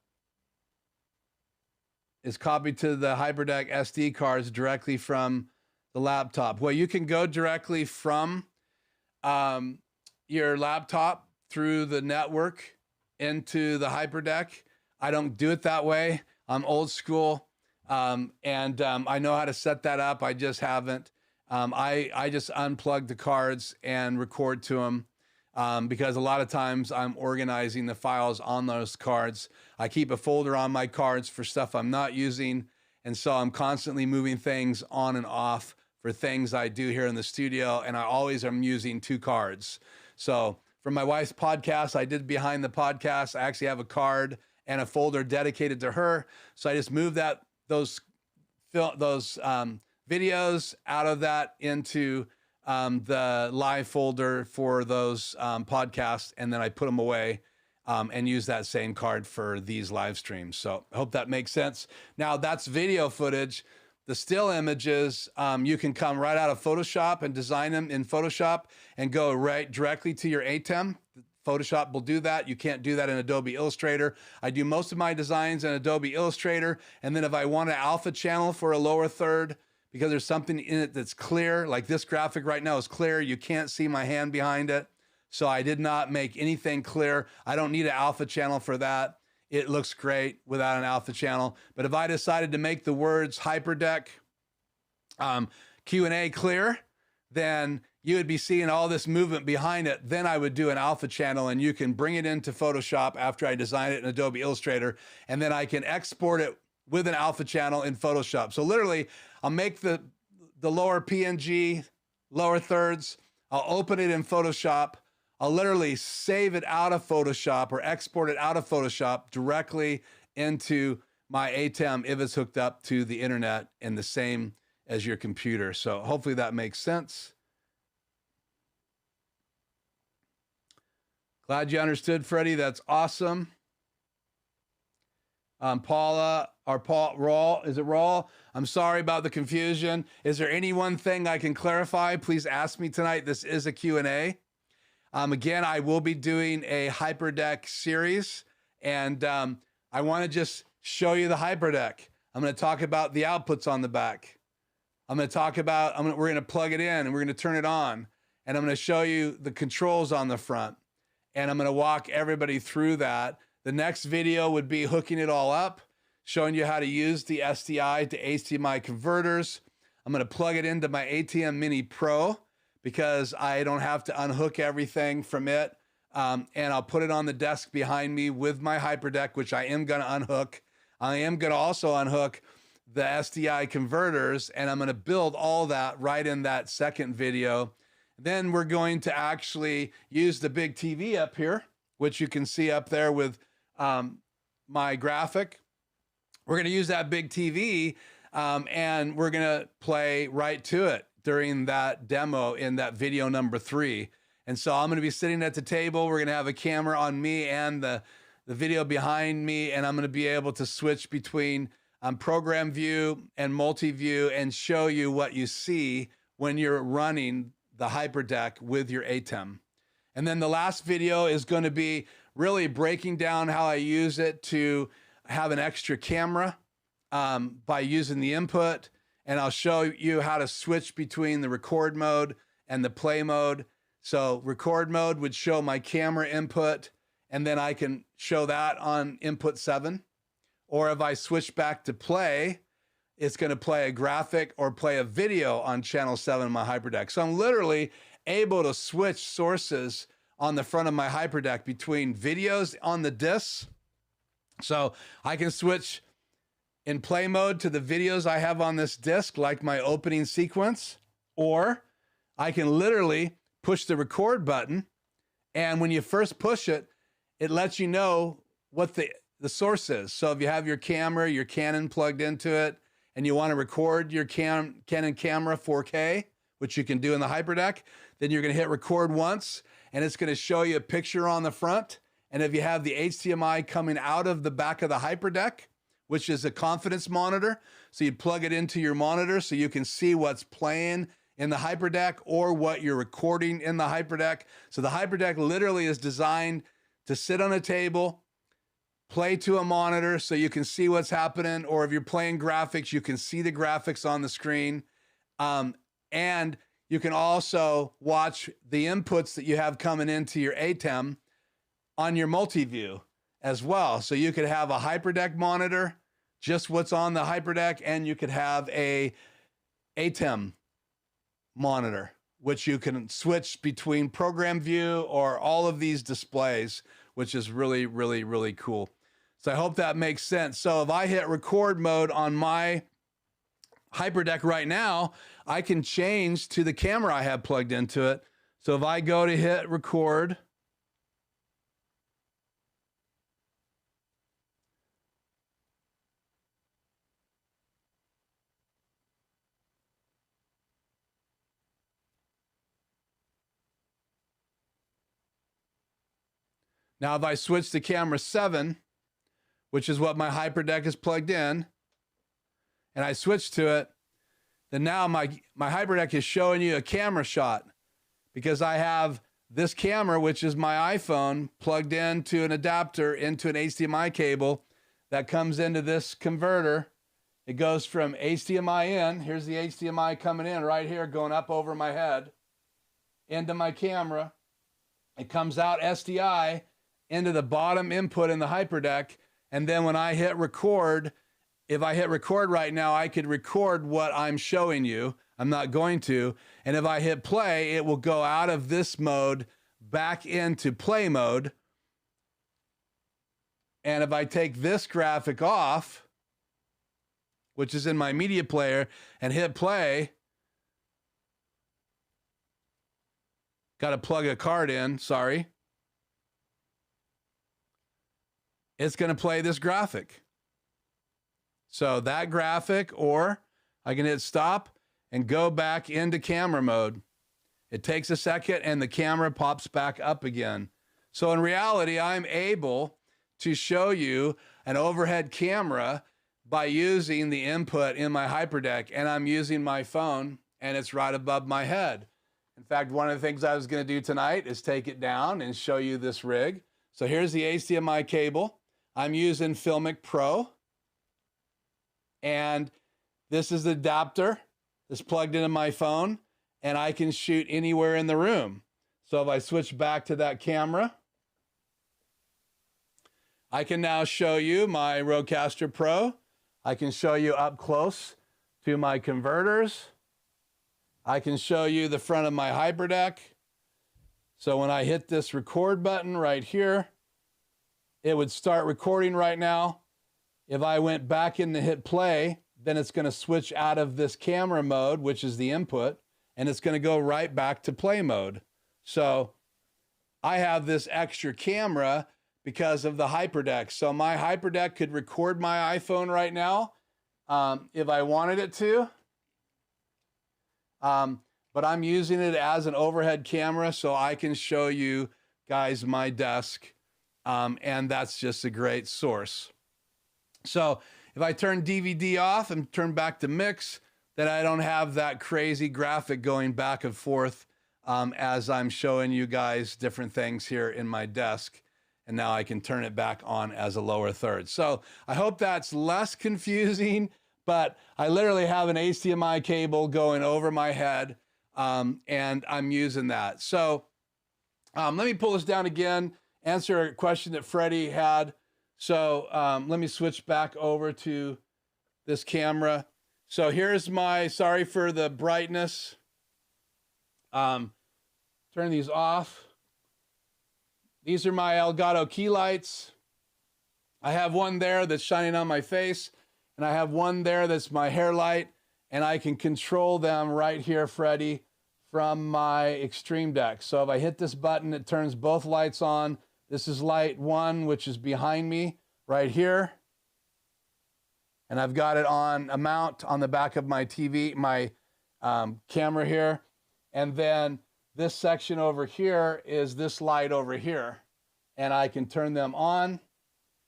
is copied to the HYperdeck SD cards directly from the laptop? Well, you can go directly from your laptop through the network into the HYperdeck. I don't do it that way. I'm old school, and I know how to set that up. I just haven't. I just unplug the cards and record to them because a lot of times I'm organizing the files on those cards. I keep a folder on my cards for stuff I'm not using, and so I'm constantly moving things on and off for things I do here in the studio, and I always am using 2 cards. So for my wife's podcast, I did Behind the Podcast. I actually have a card and a folder dedicated to her. So I just moved those videos out of that into the live folder for those podcasts, and then I put them away and use that same card for these live streams. So I hope that makes sense. Now that's video footage. The still images, you can come right out of Photoshop and design them in Photoshop and go right directly to your ATEM. Photoshop will do that. You can't do that in Adobe Illustrator. I do most of my designs in Adobe Illustrator, and then if I want an alpha channel for a lower third, because there's something in it that's clear, like this graphic right now is clear, you can't see my hand behind it, so I did not make anything clear. I don't need an alpha channel for that. It looks great without an alpha channel. But if I decided to make the words HYperdeck Q&A clear, then you would be seeing all this movement behind it. Then I would do an alpha channel, and you can bring it into Photoshop after I design it in Adobe Illustrator, and then I can export it with an alpha channel in Photoshop. So literally, I'll make the lower PNG, lower thirds, I'll open it in Photoshop, I'll literally save it out of Photoshop or export it out of Photoshop directly into my ATEM if it's hooked up to the internet and the same as your computer. So hopefully that makes sense. Glad you understood, Freddie. That's awesome. Paula, or Paul, Rawl, is it Rawl? I'm sorry about the confusion. Is there any one thing I can clarify? Please ask me tonight. This is a Q&A. Again, I will be doing a Hyperdeck series, and I want to just show you the Hyperdeck. I'm going to talk about the outputs on the back. I'm going to talk about, we're going to plug it in and we're going to turn it on. And I'm going to show you the controls on the front. And I'm going to walk everybody through that. The next video would be hooking it all up, showing you how to use the SDI to HDMI converters. I'm going to plug it into my ATEM Mini Pro because I don't have to unhook everything from it. And I'll put it on the desk behind me with my Hyperdeck, which I am going to unhook. I am going to also unhook the SDI converters, and I'm going to build all that right in that second video. Then we're going to actually use the big TV up here, which you can see up there with my graphic. We're going to use that big TV, and we're going to play right to it during that demo in that video number 3. And so I'm going to be sitting at the table. We're going to have a camera on me and the video behind me, and I'm going to be able to switch between program view and multi-view and show you what you see when you're running the Hyperdeck with your ATEM. And then the last video is going to be really breaking down how I use it to have an extra camera by using the input. And I'll show you how to switch between the record mode and the play mode. So record mode would show my camera input, and then I can show that on input 7. Or if I switch back to play, it's going to play a graphic or play a video on channel 7 of my Hyperdeck. So I'm literally able to switch sources on the front of my Hyperdeck between videos on the discs. So I can switch in play mode to the videos I have on this disc, like my opening sequence, or I can literally push the record button. And when you first push it, it lets you know what the source is. So if you have your camera, your Canon plugged into it, and you want to record your Canon camera 4K, which you can do in the Hyperdeck, then you're going to hit record once, and it's going to show you a picture on the front. And if you have the HDMI coming out of the back of the Hyperdeck, which is a confidence monitor, so you plug it into your monitor so you can see what's playing in the Hyperdeck or what you're recording in the Hyperdeck. So the Hyperdeck literally is designed to sit on a table, play to a monitor so you can see what's happening, or if you're playing graphics, you can see the graphics on the screen. And you can also watch the inputs that you have coming into your ATEM on your multi-view as well. So you could have a Hyperdeck monitor, just what's on the Hyperdeck, and you could have a ATEM monitor, which you can switch between program view or all of these displays, which is really, really, really cool. So I hope that makes sense. So if I hit record mode on my Hyperdeck right now, I can change to the camera I have plugged into it. So if I go to hit record, now if I switch to camera 7, which is what my Hyperdeck is plugged in, and I switch to it, then now my Hyperdeck is showing you a camera shot because I have this camera, which is my iPhone, plugged into an adapter into an HDMI cable that comes into this converter. It goes from HDMI in, here's the HDMI coming in right here, going up over my head, into my camera. It comes out SDI into the bottom input in the Hyperdeck. And then when I hit record, if I hit record right now, I could record what I'm showing you. I'm not going to. And if I hit play, it will go out of this mode back into play mode. And if I take this graphic off, which is in my media player, and hit play, got to plug a card in, sorry. It's going to play this graphic. So that graphic, or I can hit stop and go back into camera mode. It takes a second and the camera pops back up again. So in reality, I'm able to show you an overhead camera by using the input in my Hyperdeck, and I'm using my phone and it's right above my head. In fact, one of the things I was going to do tonight is take it down and show you this rig. So here's the HDMI cable. I'm using FilMic Pro. And this is the adapter that's plugged into my phone, and I can shoot anywhere in the room. So if I switch back to that camera, I can now show you my Rodecaster Pro. I can show you up close to my converters. I can show you the front of my HYperdeck. So when I hit this record button right here, it would start recording right now. If I went back in to hit play, then it's going to switch out of this camera mode, which is the input, and it's going to go right back to play mode. So I have this extra camera because of the HYperdeck. So my HYperdeck could record my iPhone right now if I wanted it to. But I'm using it as an overhead camera so I can show you guys my desk. And that's just a great source. So if I turn DVD off and turn back to mix, then I don't have that crazy graphic going back and forth as I'm showing you guys different things here in my desk. And now I can turn it back on as a lower third. So I hope that's less confusing, but I literally have an HDMI cable going over my head, and I'm using that. So let me pull this down again, answer a question that Freddie had. So let me switch back over to this camera. So here's my, sorry for the brightness. Turn these off. These are my Elgato key lights. I have one there that's shining on my face, and I have one there that's my hair light, and I can control them right here, Freddie, from my Extreme Deck. So if I hit this button, it turns both lights on. This is light one, which is behind me right here. And I've got it on a mount on the back of my TV, my camera here. And then this section over here is this light over here. And I can turn them on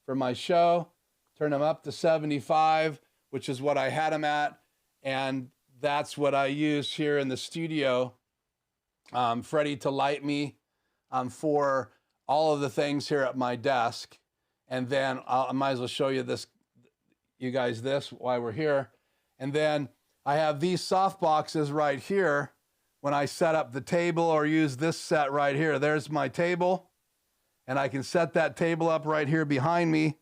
for my show, turn them up to 75, which is what I had them at. And that's what I use here in the studio, Freddie, to light me for all of the things here at my desk. And then I might as well show you this, you guys, this while we're here. And then I have these soft boxes right here when I set up the table or use this set right here. There's my table, and I can set that table up right here behind me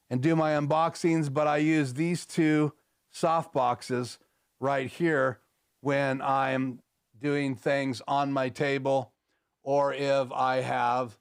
and do my unboxings, but I use these two soft boxes right here when I'm doing things on my table, or if I have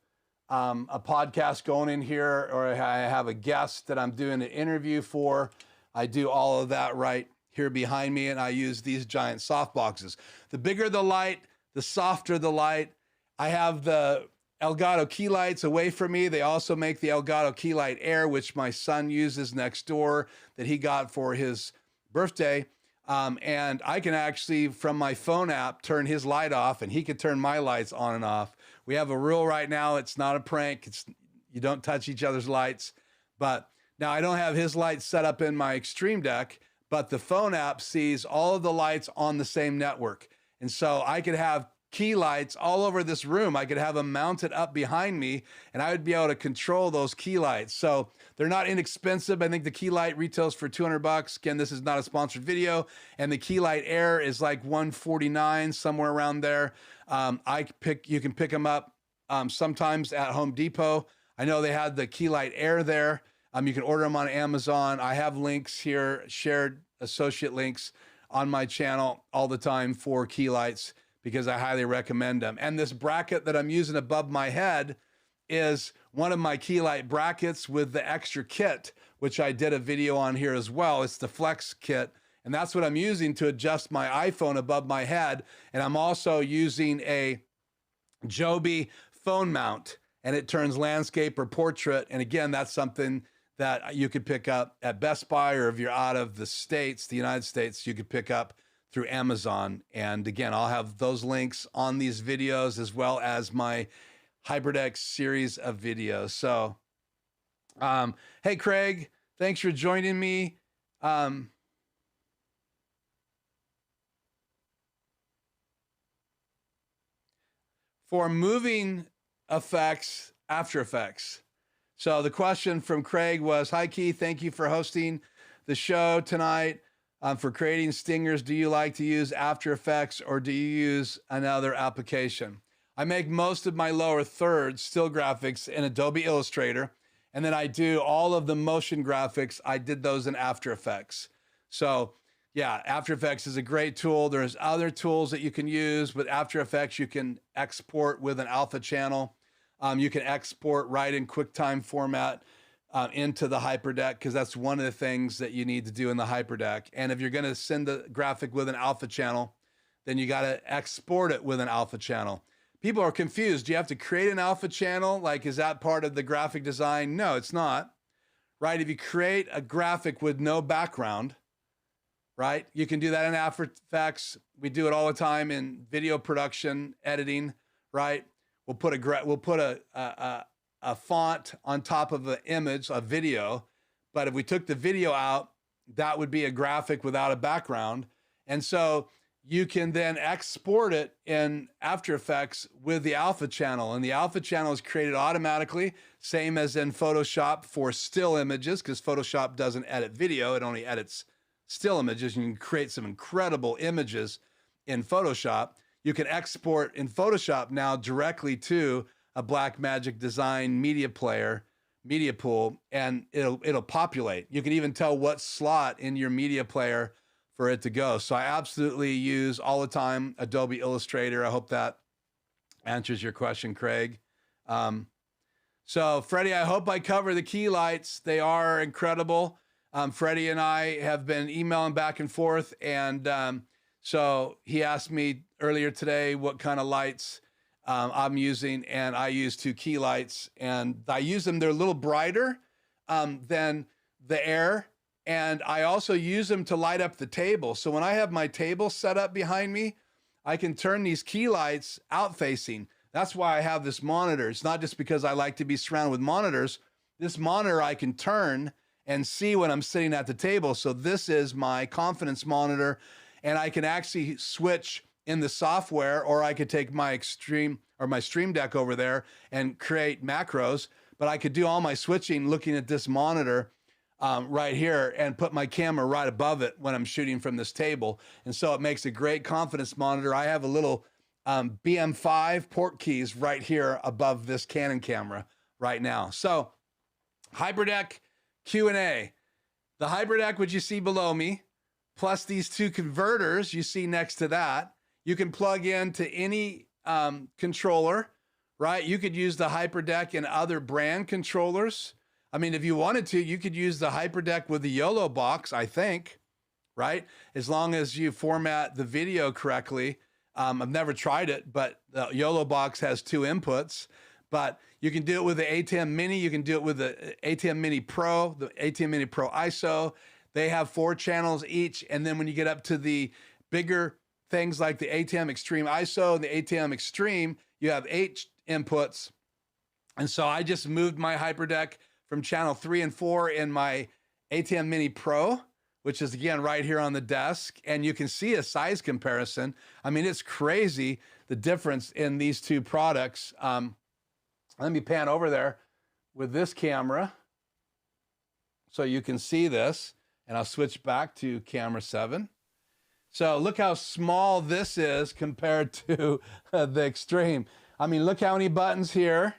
a podcast going in here, or I have a guest that I'm doing an interview for. I do all of that right here behind me, and I use these giant soft boxes. The bigger the light, the softer the light. I have the Elgato key lights away from me. They also make the Elgato key light Air, which my son uses next door, that he got for his birthday. And I can actually, from my phone app, turn his light off, and he can turn my lights on and off. We have a rule right now. It's not a prank. You don't touch each other's lights. But now I don't have his lights set up in my Extreme Deck, but the phone app sees all of the lights on the same network. And so I could have key lights all over this room. I could have them mounted up behind me, and I would be able to control those key lights. So they're not inexpensive. I think the key light retails for $200. Again, this is not a sponsored video. And the key light Air is like $149, somewhere around there. You can pick them up sometimes at Home Depot. I know they had the key light Air there. You can order them on Amazon. I have links here, shared associate links on my channel all the time for key lights, because I highly recommend them. And this bracket that I'm using above my head is one of my key light brackets with the extra kit, which I did a video on here as well. It's the Flex kit, and that's what I'm using to adjust my iPhone above my head. And I'm also using a Joby phone mount, and it turns landscape or portrait. And again, that's something that you could pick up at Best Buy, or if you're out of the States, the United States, you could pick up through Amazon. And again, I'll have those links on these videos, as well as my HYperdeck series of videos. So, hey, Craig, thanks for joining me. for moving effects, After Effects. So the question from Craig was, hi Keith, thank you for hosting the show tonight. For creating stingers, do you like to use After Effects or do you use another application? I make most of my lower thirds still graphics in Adobe Illustrator, and then I do all of the motion graphics. I did those in After Effects. So yeah, After Effects is a great tool. There's other tools that you can use. With After Effects, you can export with an alpha channel. You can export right in QuickTime format into the HYperdeck, because that's one of the things that you need to do in the HYperdeck. And if you're going to send the graphic with an alpha channel, then you got to export it with an alpha channel. People are confused. Do you have to create an alpha channel? Like, is that part of the graphic design? No, it's not. Right? If you create a graphic with no background, right, you can do that in After Effects. We do it all the time in video production, editing, right? We'll put a font on top of an image, a video, but if we took the video out, that would be a graphic without a background. And so you can then export it in After Effects with the alpha channel, and the alpha channel is created automatically, same as in Photoshop for still images, because Photoshop doesn't edit video, it only edits still images. You can create some incredible images in Photoshop. You can export in Photoshop now directly to a Blackmagic Design media player, media pool, and it'll populate. You can even tell what slot in your media player for it to go. So I absolutely use all the time Adobe Illustrator. I hope that answers your question, Craig. So Freddie, I hope I cover the key lights. They are incredible. Freddie and I have been emailing back and forth, and so he asked me earlier today what kind of lights I'm using, and I use 2 key lights, and I use them. They're a little brighter than the Air, and I also use them to light up the table. So when I have my table set up behind me, I can turn these key lights out facing. That's why I have this monitor. It's not just because I like to be surrounded with monitors. This monitor I can turn and see when I'm sitting at the table. So this is my confidence monitor, and I can actually switch in the software, or I could take my Stream Deck over there and create macros, but I could do all my switching looking at this monitor right here and put my camera right above it when I'm shooting from this table. And so it makes a great confidence monitor. I have a little BM5 port keys right here above this Canon camera right now. So HYperdeck Q&A. The HYperdeck, which you see below me, plus these 2 converters you see next to that, you can plug into any controller, right? You could use the HYperdeck and other brand controllers. I mean, if you wanted to, you could use the HYperdeck with the YOLO box, I think, right? As long as you format the video correctly. I've never tried it, but the YOLO box has 2 inputs. But you can do it with the ATEM Mini. You can do it with the ATEM Mini Pro, the ATEM Mini Pro ISO. They have 4 channels each. And then when you get up to the bigger things like the ATEM Extreme ISO and the ATEM Extreme, you have 8 inputs. And so I just moved my HYperdeck from channel 3 and 4 in my ATEM Mini Pro, which is again right here on the desk. And you can see a size comparison. I mean, it's crazy the difference in these 2 products. Let me pan over there with this camera so you can see this, and I'll switch back to camera 7. So look how small this is compared to the Extreme. I mean, look how many buttons here,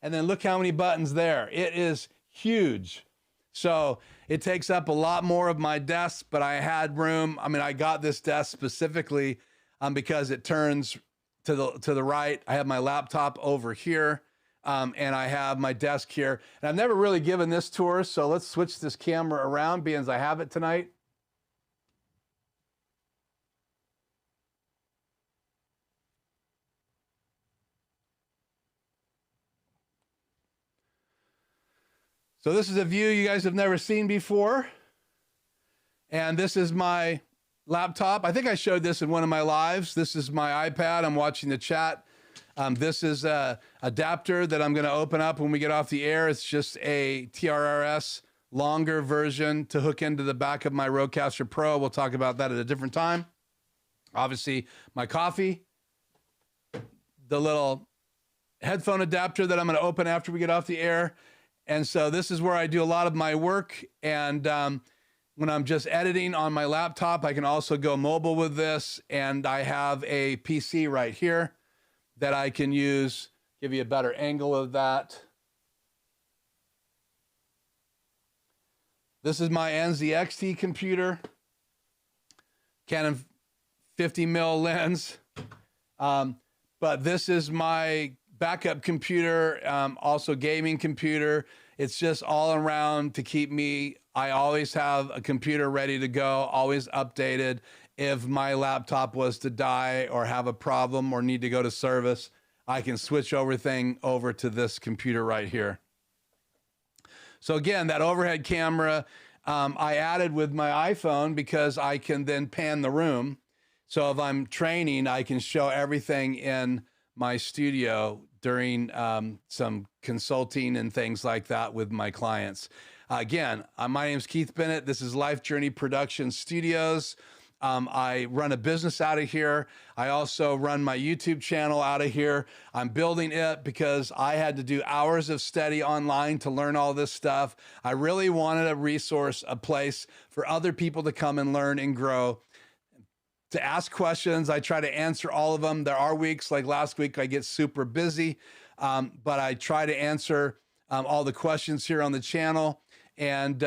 and then look how many buttons there. It is huge. So it takes up a lot more of my desk, but I had room. I mean, I got this desk specifically because it turns to the right. I have my laptop over here, and I have my desk here. And I've never really given this tour, so let's switch this camera around, being as I have it tonight. So this is a view you guys have never seen before. And this is my laptop. I think I showed this in one of my lives. This is my iPad. I'm watching the chat. This is a adapter that I'm going to open up when we get off the air. It's just a TRRS longer version to hook into the back of my Rodecaster Pro. We'll talk about that at a different time. Obviously, my coffee. the little headphone adapter that I'm going to open after we get off the air. And so this is where I do a lot of my work. And when I'm just editing on my laptop, I can also go mobile with this. And I have a PC right here that I can use, give you a better angle of that. This is my NZXT computer, Canon 50mm lens. But this is my backup computer, also gaming computer. It's just all around to keep me, I always have a computer ready to go, always updated. If my laptop was to die or have a problem or need to go to service, I can switch everything over to this computer right here. So again, that overhead camera, I added with my iPhone because I can then pan the room. So if I'm training, I can show everything in my studio during some consulting and things like that with my clients. Again, my name is Keith Bennett. This is Life Journey Production Studios. I run a business out of here. I also run my YouTube channel out of here. I'm building it because I had to do hours of study online to learn all this stuff. I really wanted a resource, a place for other people to come and learn and grow, to ask questions. I try to answer all of them. There are weeks like last week I get super busy, but I try to answer all the questions here on the channel. And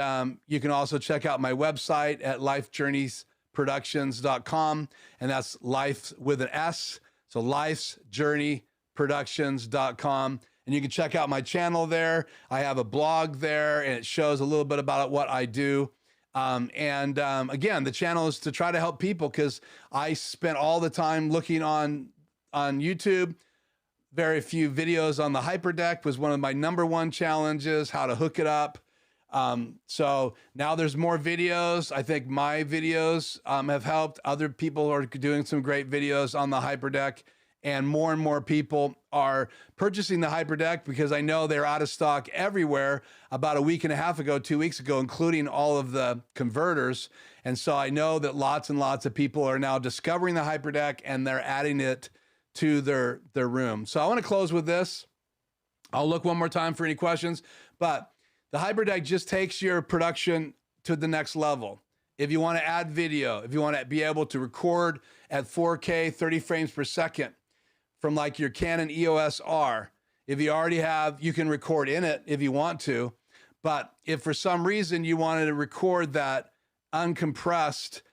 you can also check out my website at lifejourneysproductions.com, and that's life with an S. So lifejourneyproductions.com. And you can check out my channel there. I have a blog there, and it shows a little bit about what I do. Again, the channel is to try to help people because I spent all the time looking on YouTube. Very few videos on the HYperdeck was one of my #1 challenges, how to hook it up. So now there's more videos. I think my videos have helped. Other people are doing some great videos on the HYperdeck, and more people are purchasing the HYperdeck because I know they're out of stock everywhere about a week and a half ago, 2 weeks ago, including all of the converters. And so I know that lots and lots of people are now discovering the HYperdeck and they're adding it to their room. So I want to close with this. I'll look one more time for any questions, but the HYperdeck just takes your production to the next level. If you want to add video, if you want to be able to record at 4K, 30 frames per second from like your Canon EOS R, if you already have, you can record in it if you want to. But if for some reason you wanted to record that uncompressed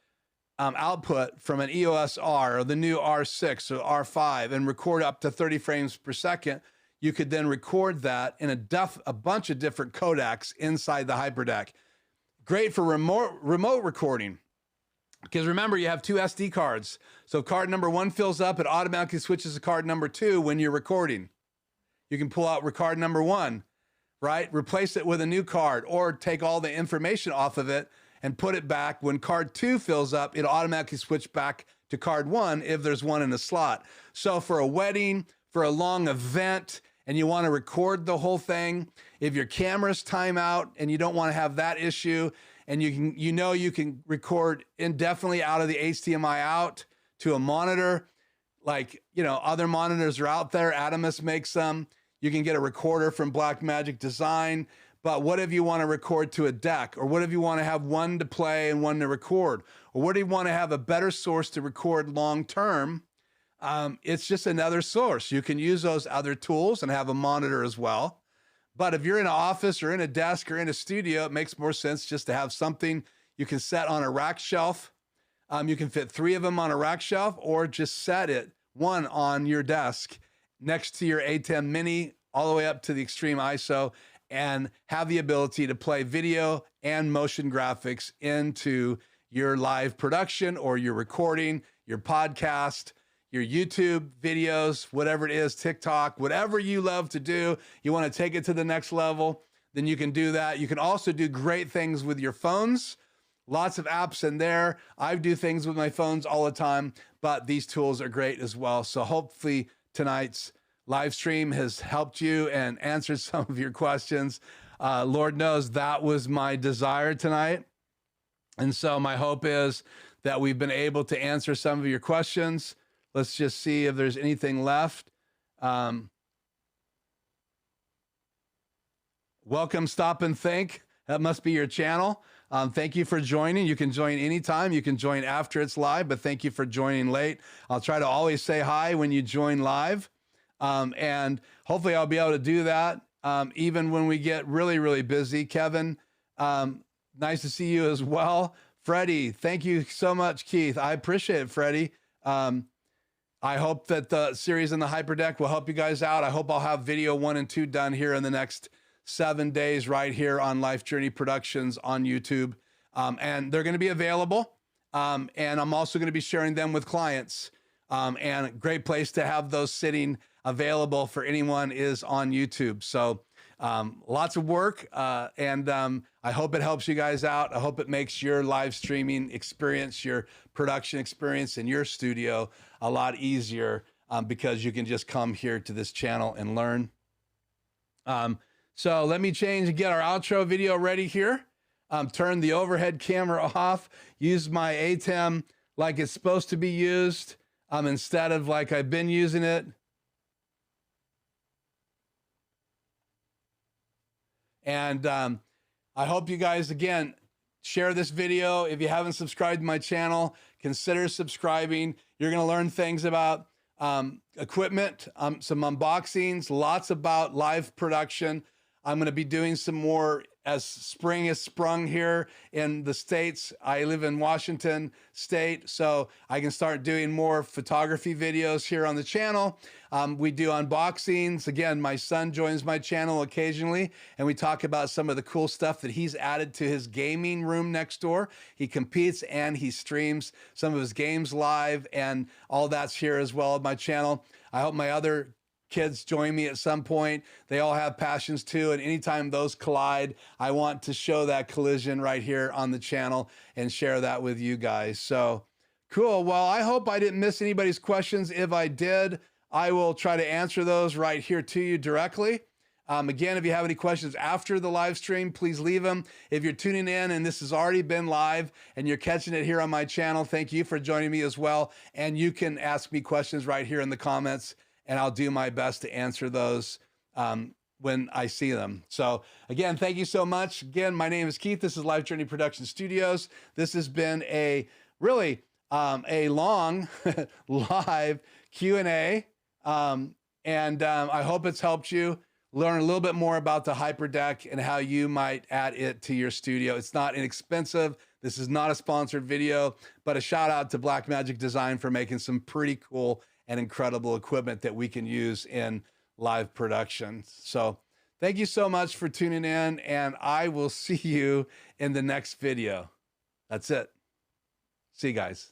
output from an EOS R or the new R6 or R5 and record up to 30 frames per second, you could then record that in a bunch of different codecs inside the HYperdeck. Great for remote recording, because remember, you have 2 SD cards. So if card number 1 fills up, it automatically switches to card number 2 when you're recording. You can pull out card number 1, right? Replace it with a new card, or take all the information off of it and put it back. When card 2 fills up, it'll automatically switch back to card 1 if there's one in the slot. So for a wedding, for a long event, and you want to record the whole thing, if your camera's time out and you don't want to have that issue, and you can record indefinitely out of the HDMI out to a monitor, like, other monitors are out there. ATEM makes them. You can get a recorder from Blackmagic Design. But what if you want to record to a deck? Or what if you want to have one to play and one to record? Or what if you want to have a better source to record long term? It's just another source. You can use those other tools and have a monitor as well. But if you're in an office or in a desk or in a studio, it makes more sense just to have something you can set on a rack shelf. You can fit 3 of them on a rack shelf, or just set one on your desk next to your ATEM Mini all the way up to the extreme ISO, and have the ability to play video and motion graphics into your live production or your recording, your podcast, your YouTube videos, whatever it is, TikTok, whatever you love to do, you want to take it to the next level, then you can do that. You can also do great things with your phones. Lots of apps in there. I do things with my phones all the time, but these tools are great as well. So hopefully tonight's live stream has helped you and answered some of your questions. Lord knows that was my desire tonight. And so my hope is that we've been able to answer some of your questions. Let's just see if there's anything left. Welcome, Stop and Think. That must be your channel. Thank you for joining. You can join anytime. You can join after it's live, but thank you for joining late. I'll try to always say hi when you join live. And hopefully I'll be able to do that even when we get really, really busy. Kevin, nice to see you as well. Freddie, thank you so much, Keith. I appreciate it, Freddie. I hope that the series in the HYperdeck will help you guys out. I hope I'll have video 1 and 2 done here in the next 7 days right here on Life Journey Productions on YouTube. And they're going to be available. And I'm also going to be sharing them with clients. And a great place to have those sitting available for anyone is on YouTube. So lots of work. And I hope it helps you guys out. I hope it makes your live streaming experience, your production experience in your studio a lot easier because you can just come here to this channel and learn. So let me change and get our outro video ready here. Turn the overhead camera off. Use my ATEM like it's supposed to be used instead of like I've been using it. And I hope you guys, again, share this video. If you haven't subscribed to my channel, consider subscribing. You're going to learn things about equipment, some unboxings, lots about live production. I'm going to be doing some more as spring has sprung here in the States. I live in Washington State, so I can start doing more photography videos here on the channel. We do unboxings. Again, my son joins my channel occasionally, and we talk about some of the cool stuff that he's added to his gaming room next door. He competes and he streams some of his games live, and all that's here as well on my channel. I hope my other kids join me at some point. They all have passions too, and anytime those collide, I want to show that collision right here on the channel and share that with you guys. So cool. Well, I hope I didn't miss anybody's questions. If I did, I will try to answer those right here to you directly. Again, if you have any questions after the live stream, please leave them. If you're tuning in and this has already been live and you're catching it here on my channel, thank you for joining me as well. And you can ask me questions right here in the comments, and I'll do my best to answer those when I see them. So again, thank you so much. Again, my name is Keith. This is Life Journey Production Studios. This has been a really a long live Q&A. And I hope it's helped you learn a little bit more about the HYperdeck and how you might add it to your studio. It's not inexpensive. This is not a sponsored video, but a shout out to Blackmagic Design for making some pretty cool and incredible equipment that we can use in live production. So thank you so much for tuning in, and I will see you in the next video. That's it. See you guys.